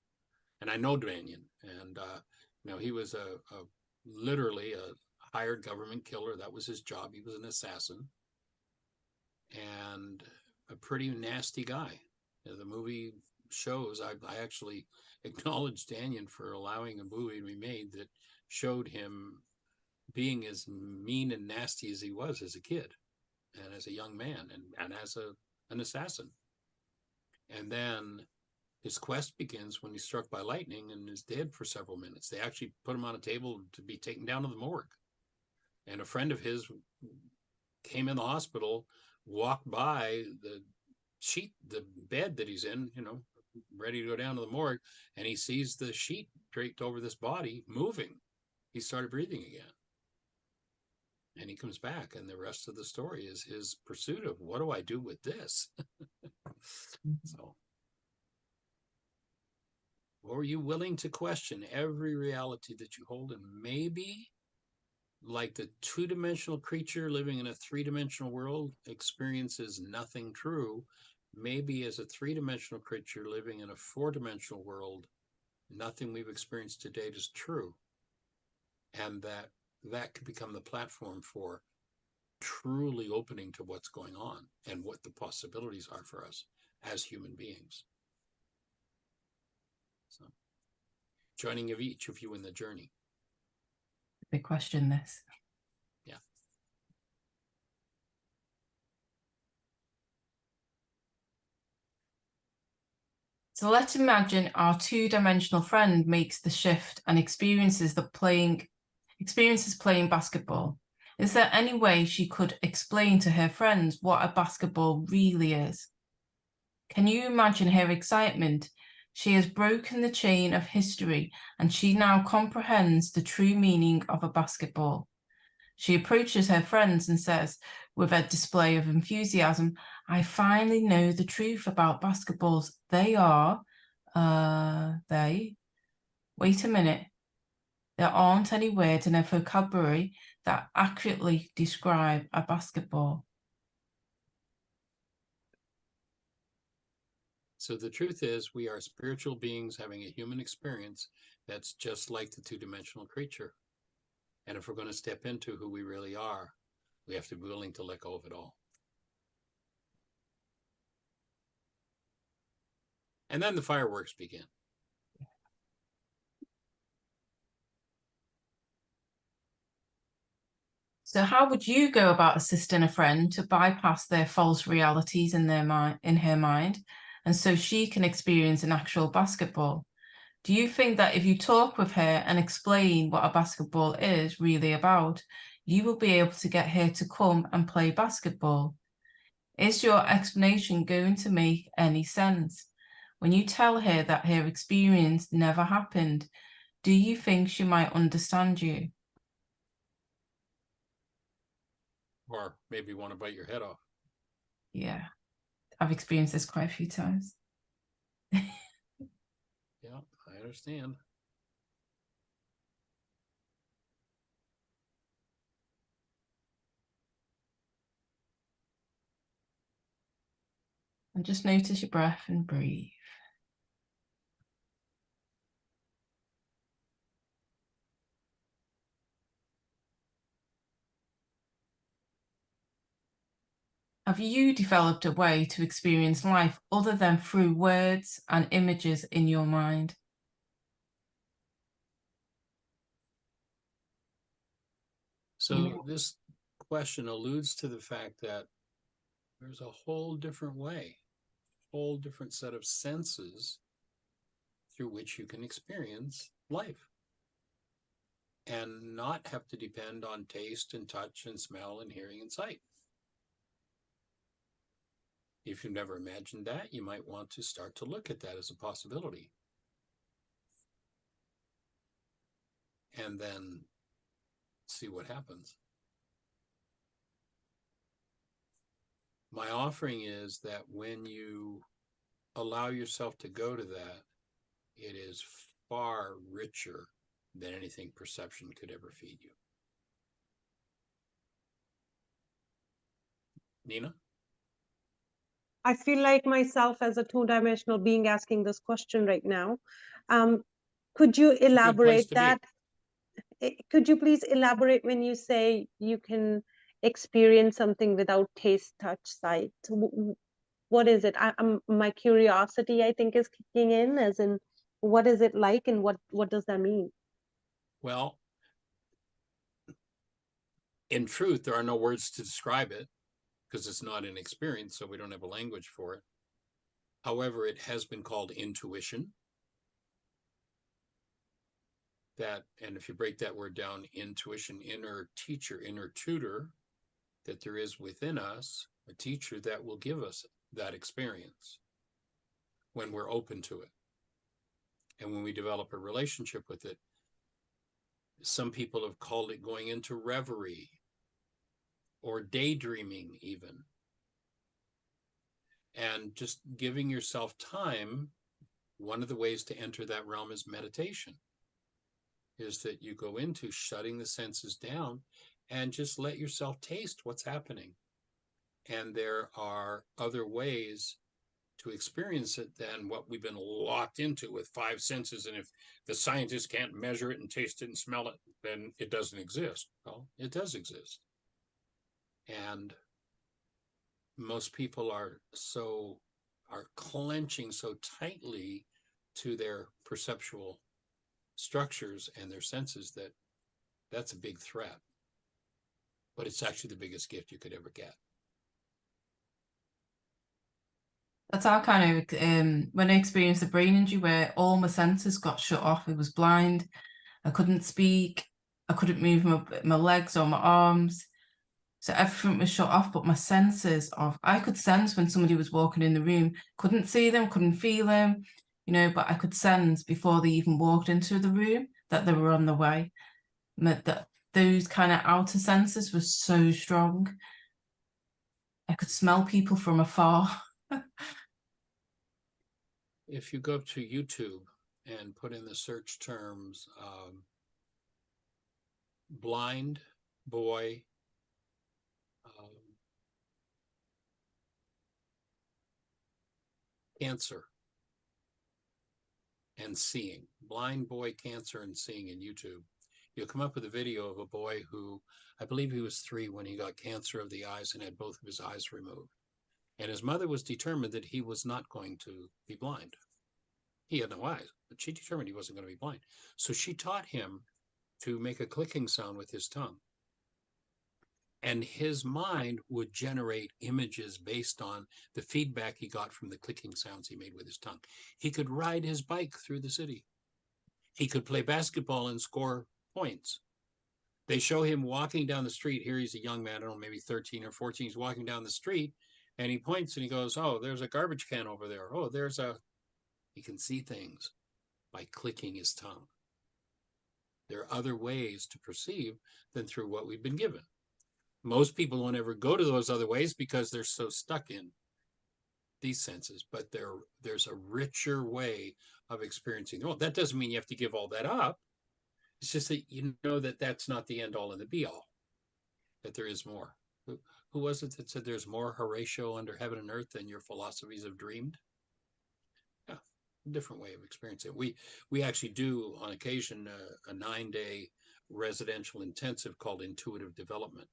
B: And I know Daniel, and he was literally a hired government killer. That was his job. He was an assassin, and a pretty nasty guy. The movie shows. I actually acknowledged Danyan for allowing a movie to be made that showed him being as mean and nasty as he was as a kid and as a young man and as an assassin. And then his quest begins when he's struck by lightning and is dead for several minutes. They actually put him on a table to be taken down to the morgue. And a friend of his came in the hospital, walked by the bed that he's in, ready to go down to the morgue, and he sees the sheet draped over this body moving. He started breathing again. And he comes back, and the rest of the story is his pursuit of, what do I do with this? So, or are you willing to question every reality that you hold? And maybe, like the two-dimensional creature living in a three-dimensional world experiences nothing true, maybe as a three-dimensional creature living in a four-dimensional world, nothing we've experienced to date is true. And that could become the platform for truly opening to what's going on and what the possibilities are for us as human beings. So, joining of each of you in the journey.
A: Big question, this.
B: Yeah.
A: So let's imagine our two-dimensional friend makes the shift and experiences playing basketball. Is there any way she could explain to her friends what a basketball really is? Can you imagine her excitement? She has broken the chain of history and she now comprehends the true meaning of a basketball. She approaches her friends and says, with a display of enthusiasm, I finally know the truth about basketballs. They are, wait a minute. There aren't any words in her vocabulary that accurately describe a basketball.
B: So the truth is, we are spiritual beings having a human experience that's just like the two-dimensional creature. And if we're going to step into who we really are, we have to be willing to let go of it all. And then the fireworks begin.
A: So how would you go about assisting a friend to bypass their false realities in her mind, and so she can experience an actual basketball? Do you think that if you talk with her and explain what a basketball is really about, you will be able to get her to come and play basketball? Is your explanation going to make any sense? When you tell her that her experience never happened, do you think she might understand you?
B: Or maybe want to bite your head off.
A: Yeah, I've experienced this quite a few times.
B: Yeah, I understand.
A: And just notice your breath and breathe. Have you developed a way to experience life other than through words and images in your mind?
B: So this question alludes to the fact that there's a whole different way, whole different set of senses through which you can experience life and not have to depend on taste and touch and smell and hearing and sight. If you've never imagined that, you might want to start to look at that as a possibility. And then see what happens. My offering is that when you allow yourself to go to that, it is far richer than anything perception could ever feed you. Nina?
C: I feel like myself as a two-dimensional being asking this question right now. Could you elaborate that? Could you please elaborate when you say you can experience something without taste, touch, sight? what is it? My curiosity, I think, is kicking in, as in, what is it like, and what does that mean?
B: Well, in truth, there are no words to describe it because it's not an experience, so we don't have a language for it. However, it has been called intuition. That, and if you break that word down, intuition, inner teacher, inner tutor, that there is within us a teacher that will give us that experience when we're open to it. And when we develop a relationship with it, some people have called it going into reverie or daydreaming even. And just giving yourself time, one of the ways to enter that realm is meditation, is that you go into shutting the senses down and just let yourself taste what's happening. And there are other ways to experience it than what we've been locked into with five senses. And if the scientists can't measure it and taste it and smell it, then it doesn't exist. Well, it does exist. And most people are clenching so tightly to their perceptual structures and their senses that that's a big threat. But it's actually the biggest gift you could ever get.
A: That's how kind of, when I experienced a brain injury where all my senses got shut off, I was blind, I couldn't speak, I couldn't move my legs or my arms. So everything was shut off, but my senses of, I could sense when somebody was walking in the room, couldn't see them, couldn't feel them, you know, but I could sense before they even walked into the room that they were on the way. Those kind of outer senses were so strong. I could smell people from afar.
B: If you go to YouTube and put in the search terms, blind boy, cancer and seeing, blind boy, cancer and seeing in YouTube, you'll come up with a video of a boy who, I believe he was 3 when he got cancer of the eyes and had both of his eyes removed. And his mother was determined that he was not going to be blind. He had no eyes, but she determined he wasn't going to be blind. So she taught him to make a clicking sound with his tongue. And his mind would generate images based on the feedback he got from the clicking sounds he made with his tongue. He could ride his bike through the city. He could play basketball and score points. They show him walking down the street. Here he's a young man, I don't know, maybe 13 or 14. He's walking down the street and he points and he goes, oh, there's a garbage can over there. Oh, he can see things by clicking his tongue. There are other ways to perceive than through what we've been given. Most people don't ever go to those other ways because they're so stuck in these senses, but there's a richer way of experiencing the world. That doesn't mean you have to give all that up. It's just that you know that that's not the end all and the be all, that there is more. Who was it that said there's more Horatio under heaven and earth than your philosophies have dreamed? Yeah, a different way of experiencing it. We actually do on occasion a 9-day residential intensive called Intuitive Development.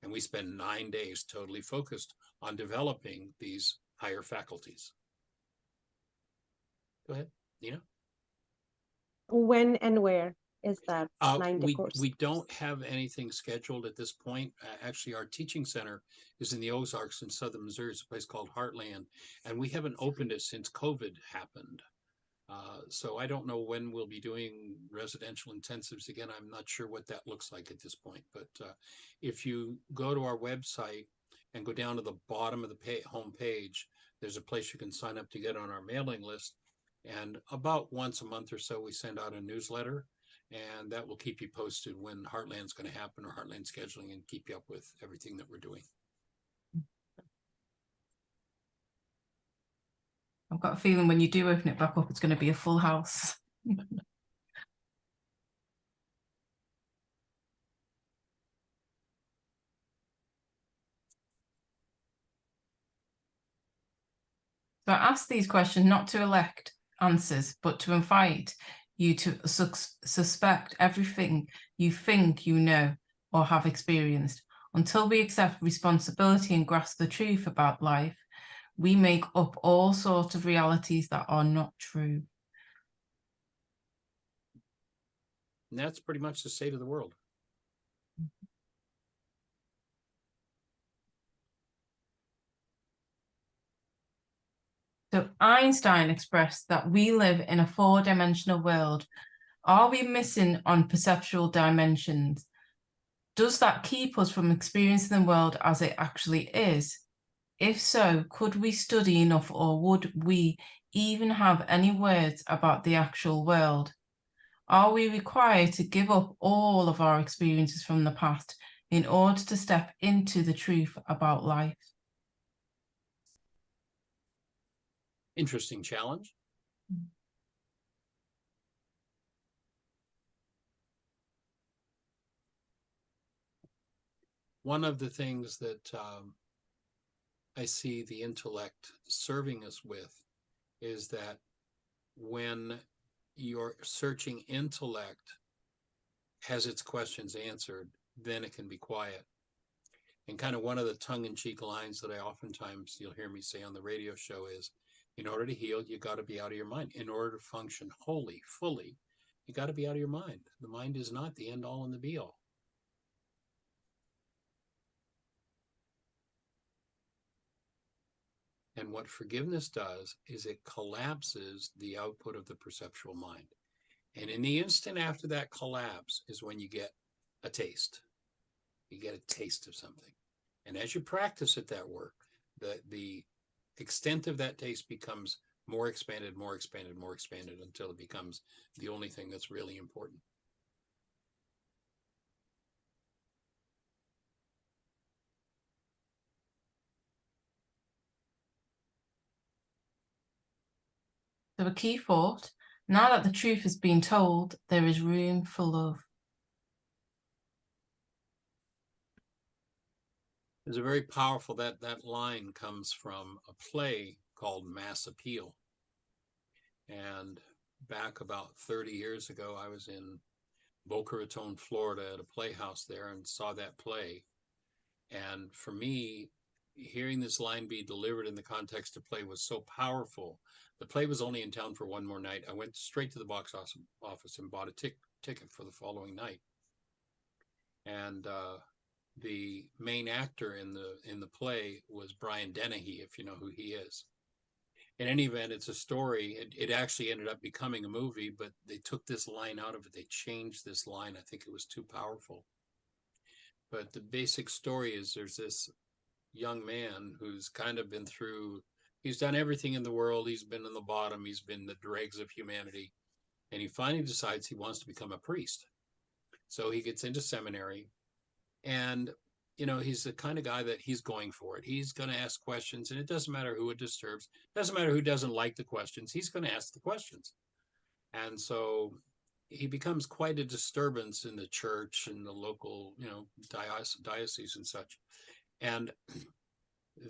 B: And we spend 9 days totally focused on developing these higher faculties. Go ahead, Nina.
C: When and where is that 9-day course?
B: We don't have anything scheduled at this point. Actually, our teaching center is in the Ozarks in southern Missouri. It's a place called Heartland. And we haven't opened it since COVID happened. So I don't know when we'll be doing residential intensives again. I'm not sure what that looks like at this point. But if you go to our website and go down to the bottom of the home page, there's a place you can sign up to get on our mailing list. And about once a month or so, we send out a newsletter. And that will keep you posted when Heartland's going to happen or Heartland scheduling, and keep you up with everything that we're doing.
A: I've got a feeling when you do open it back up, it's going to be a full house. So I ask these questions not to elect answers, but to invite you to suspect everything you think you know or have experienced. Until we accept responsibility and grasp the truth about life, we make up all sorts of realities that are not true.
B: And that's pretty much the state of the world.
A: So Einstein expressed that we live in a four-dimensional world. Are we missing on perceptual dimensions? Does that keep us from experiencing the world as it actually is? If so, could we study enough, or would we even have any words about the actual world? Are we required to give up all of our experiences from the past in order to step into the truth about life?
B: Interesting challenge. One of the things that I see the intellect serving us with is that when your searching intellect has its questions answered, then it can be quiet. And kind of one of the tongue-in-cheek lines that I oftentimes you'll hear me say on the radio show is, in order to heal, you got to be out of your mind. In order to function wholly, fully, you got to be out of your mind. The mind is not the end all and the be all. And what forgiveness does is it collapses the output of the perceptual mind. And in the instant after that collapse is when you get a taste. You get a taste of something. And as you practice at that work, the extent of that taste becomes more expanded, more expanded, more expanded, until it becomes the only thing that's really important.
A: So a key thought: now that the truth has been told, there is room for love.
B: There's a very powerful, that line comes from a play called Mass Appeal. And back about 30 years ago, I was in Boca Raton, Florida at a playhouse there and saw that play. And for me, hearing this line be delivered in the context of play was so powerful. The play was only in town for one more night. I went straight to the box office and bought a ticket for the following night. And the main actor in the play was Brian Dennehy, if you know who he is. In any event, it's a story. It actually ended up becoming a movie, but they took this line out of it. They changed this line. I think it was too powerful. But the basic story is there's this young man who's kind of been through, he's done everything in the world. He's been in the bottom. He's been the dregs of humanity. And he finally decides he wants to become a priest. So he gets into seminary. And, you know, he's the kind of guy that he's going for it. He's going to ask questions, and it doesn't matter who it disturbs. It doesn't matter who doesn't like the questions. He's going to ask the questions. And so he becomes quite a disturbance in the church and the local, you know, diocese and such. And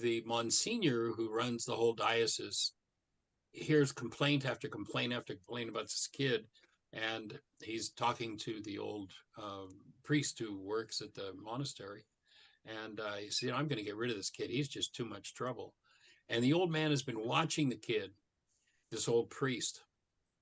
B: the Monsignor who runs the whole diocese hears complaint after complaint after complaint about this kid. And he's talking to the old priest who works at the monastery. And he said, I'm going to get rid of this kid. He's just too much trouble. And the old man has been watching the kid, this old priest.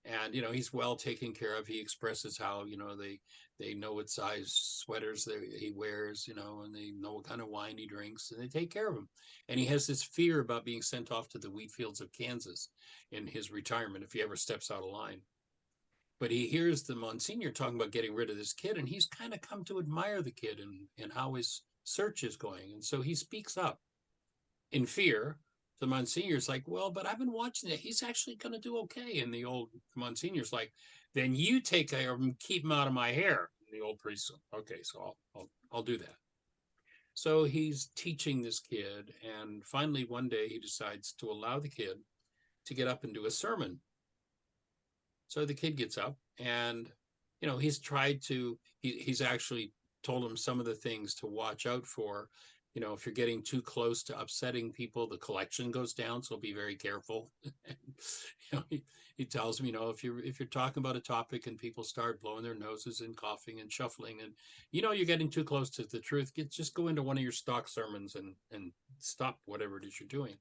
B: And, you know, he's well taken care of. He expresses how, you know, they know what size sweaters he wears, you know, and they know what kind of wine he drinks, and they take care of him. And he has this fear about being sent off to the wheat fields of Kansas in his retirement if he ever steps out of line. But he hears the Monsignor talking about getting rid of this kid, and he's kind of come to admire the kid and how his search is going. And so he speaks up in fear. The Monsignor's like, well, but I've been watching it. He's actually going to do okay. And the old Monsignor's like, then you take care of him, keep him out of my hair. And the old priest, okay, so I'll do that. So he's teaching this kid. And finally, one day he decides to allow the kid to get up and do a sermon. So the kid gets up and, you know, he's actually told him some of the things to watch out for. You know, if you're getting too close to upsetting people, the collection goes down. So be very careful. You know, he tells me, you know, if you're talking about a topic and people start blowing their noses and coughing and shuffling, and you know you're getting too close to the truth, just go into one of your stock sermons and stop whatever it is you're doing.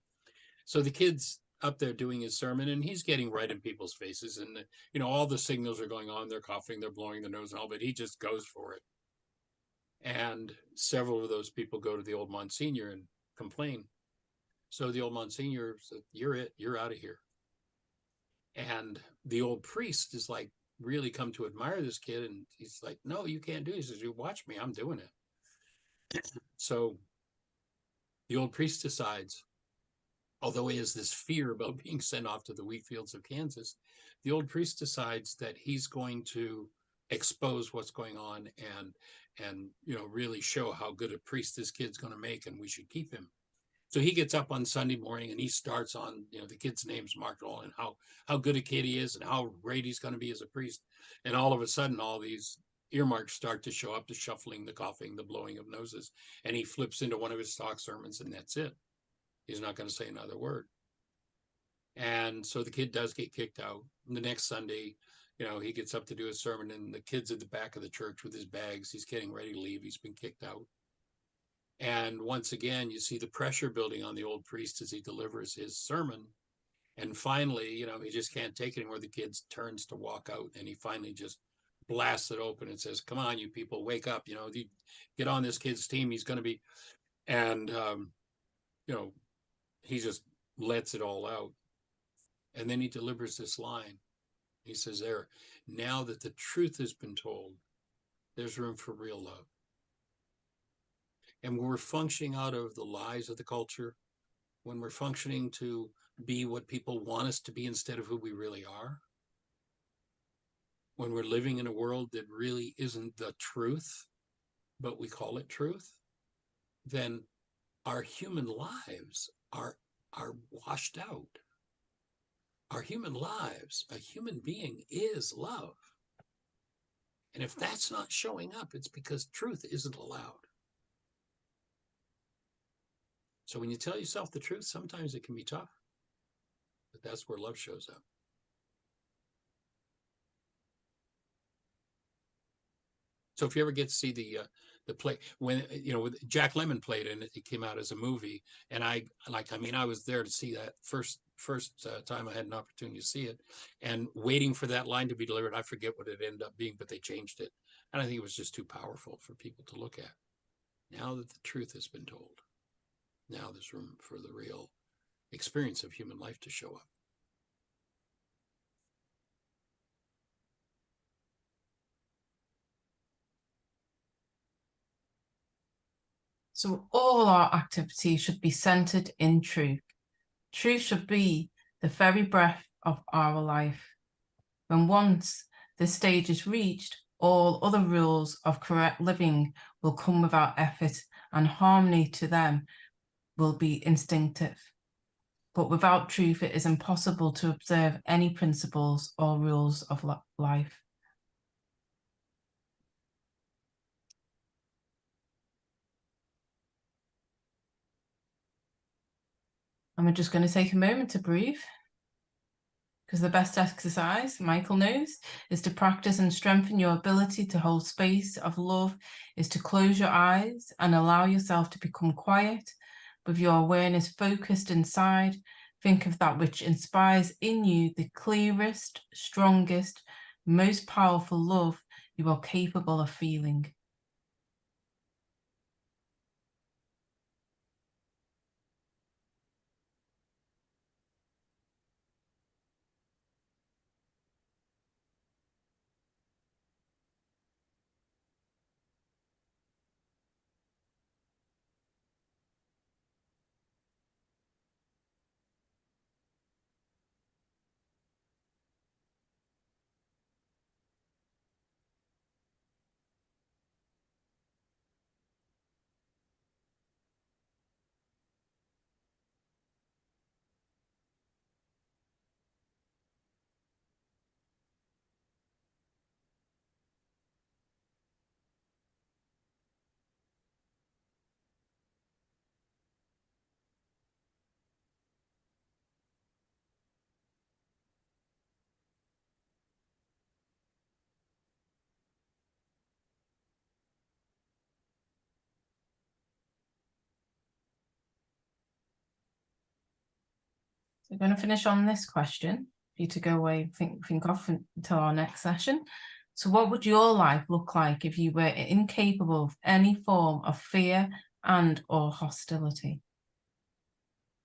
B: So the kid's up there doing his sermon, and he's getting right in people's faces, and all the signals are going on. They're coughing, they're blowing their nose and all, but he just goes for it. And several of those people go to the old Monsignor and complain. So the old Monsignor said, "You're it. You're out of here." And the old priest is like really come to admire this kid, and he's like, "No, you can't do it." He says, "You watch me. I'm doing it." So the old priest decides, although he has this fear about being sent off to the wheat fields of Kansas, the old priest decides that he's going to expose what's going on and really show how good a priest this kid's going to make, and we should keep him. So he gets up on Sunday morning and he starts on, the kid's name's marked all, and how good a kid he is and how great he's going to be as a priest. And all of a sudden, all these earmarks start to show up, the shuffling, the coughing, the blowing of noses, and he flips into one of his stock sermons, and that's it. He's not going to say another word. And so the kid does get kicked out. And the next Sunday, he gets up to do a sermon, and the kid's at the back of the church with his bags. He's getting ready to leave. He's been kicked out. And once again, you see the pressure building on the old priest as he delivers his sermon. And finally, he just can't take it anymore. The kid turns to walk out, and he finally just blasts it open and says, "Come on, you people, wake up. Get on this kid's team. He's going to be," and, he just lets it all out. And then he delivers this line. He says, "Now that the truth has been told, there's room for real love." And when we're functioning out of the lies of the culture, when we're functioning to be what people want us to be instead of who we really are, when we're living in a world that really isn't the truth, but we call it truth, then our human lives are washed out. Our human lives, a human being is love. And if that's not showing up, it's because truth isn't allowed. So when you tell yourself the truth, sometimes it can be tough, but that's where love shows up. So if you ever get to see the play, when Jack Lemmon played in it, it came out as a movie, and I was there to see that first time I had an opportunity to see it, and waiting for that line to be delivered. I forget what it ended up being, but they changed it, and I think it was just too powerful for people to look at. Now that the truth has been told, now there's room for the real experience of human life to show up.
A: So all our activity should be centered in truth. Truth should be the very breath of our life. When once this stage is reached, all other rules of correct living will come without effort, and harmony to them will be instinctive. But without truth, it is impossible to observe any principles or rules of life. And we're just going to take a moment to breathe, because the best exercise, Michael knows, is to practice and strengthen your ability to hold space of love, is to close your eyes and allow yourself to become quiet with your awareness focused inside. Think of that which inspires in you the clearest, strongest, most powerful love you are capable of feeling. So we're going to finish on this question for you to go away, think off until our next session. So what would your life look like if you were incapable of any form of fear and or hostility?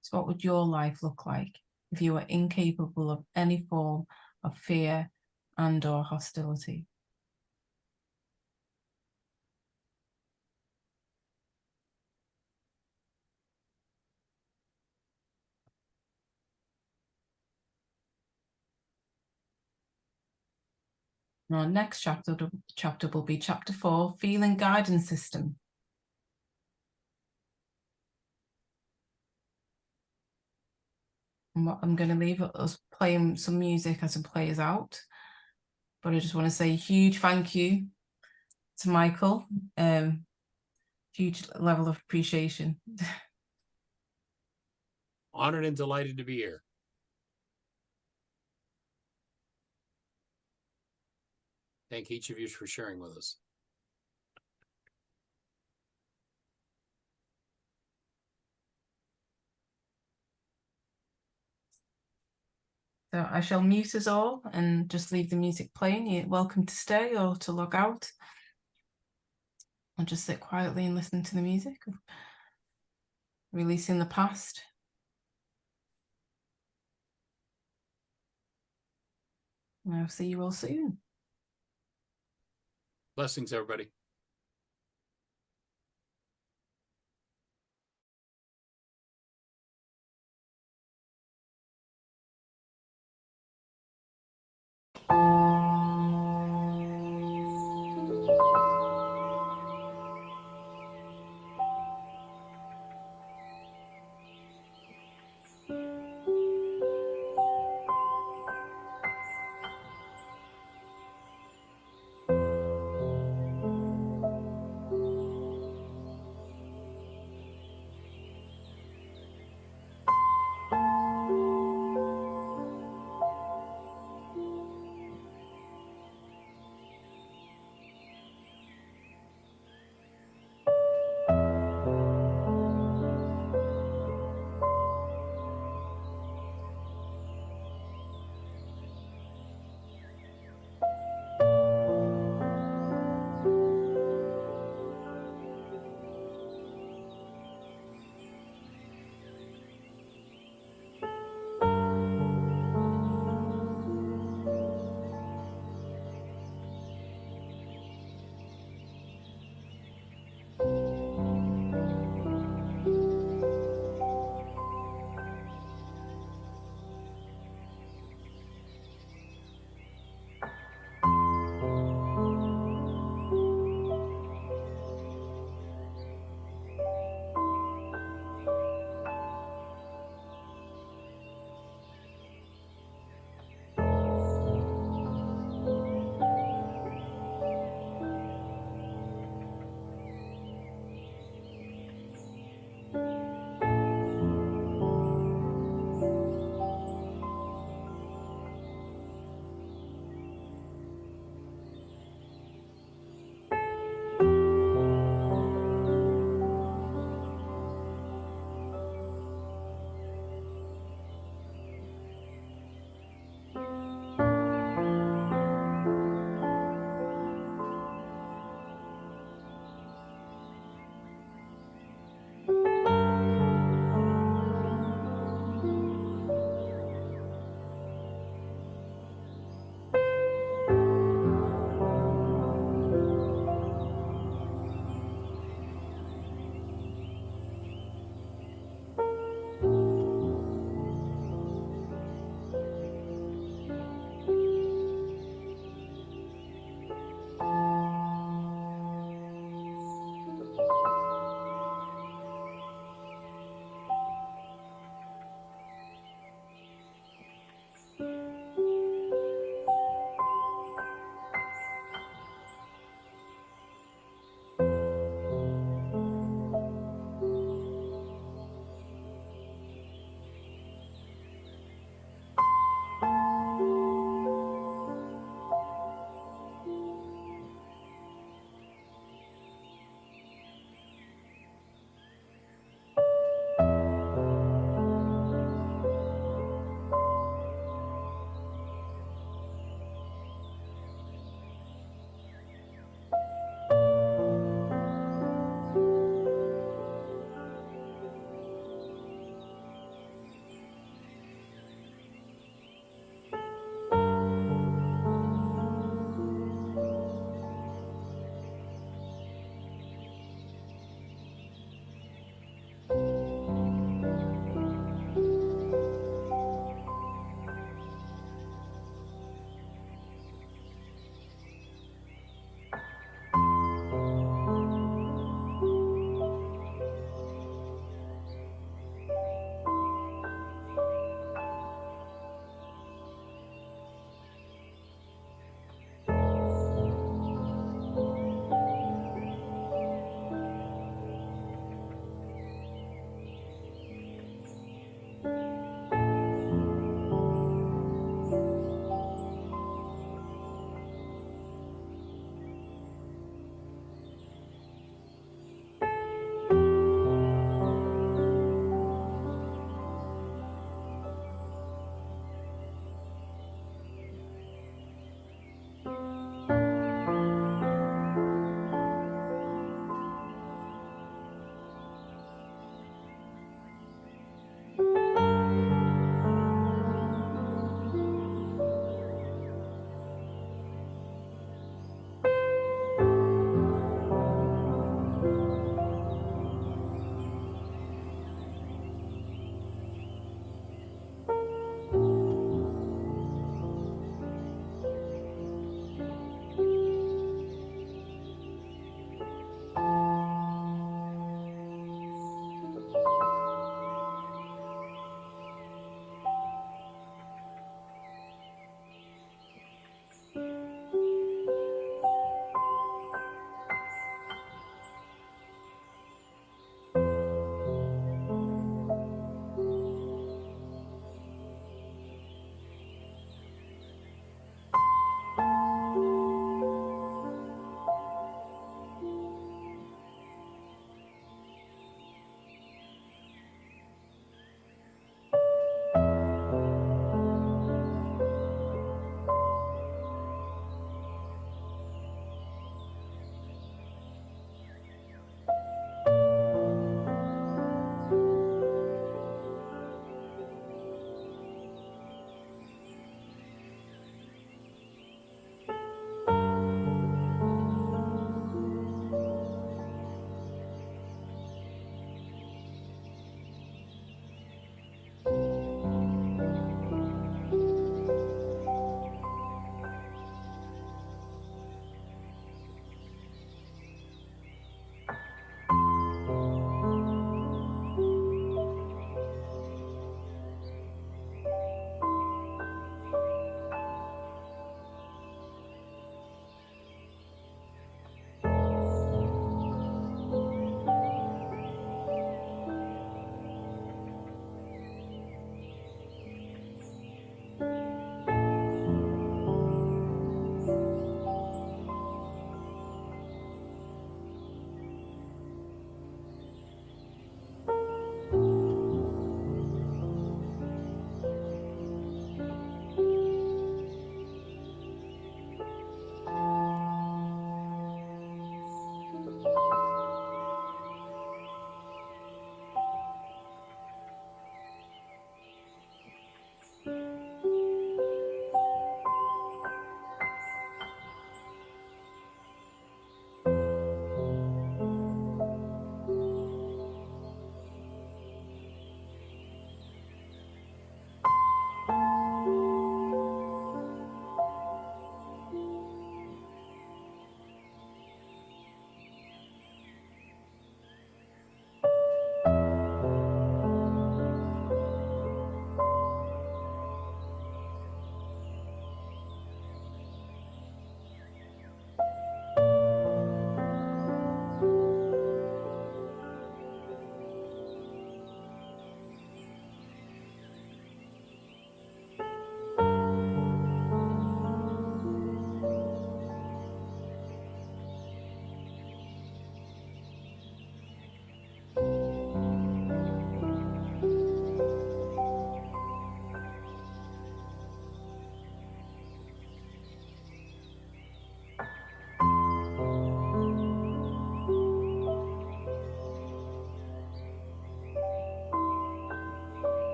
A: So what would your life look like if you were incapable of any form of fear and or hostility? And our next chapter will be chapter 4, Feeling Guidance System. And what I'm going to leave us playing some music as it plays out. But I just want to say a huge thank you to Michael. Huge level of appreciation.
B: Honored and delighted to be here. Thank each of you for sharing with us.
A: So I shall mute us all and just leave the music playing. You're welcome to stay or to log out. I'll just sit quietly and listen to the music. Releasing the past. And I'll see you all soon.
B: Blessings, everybody.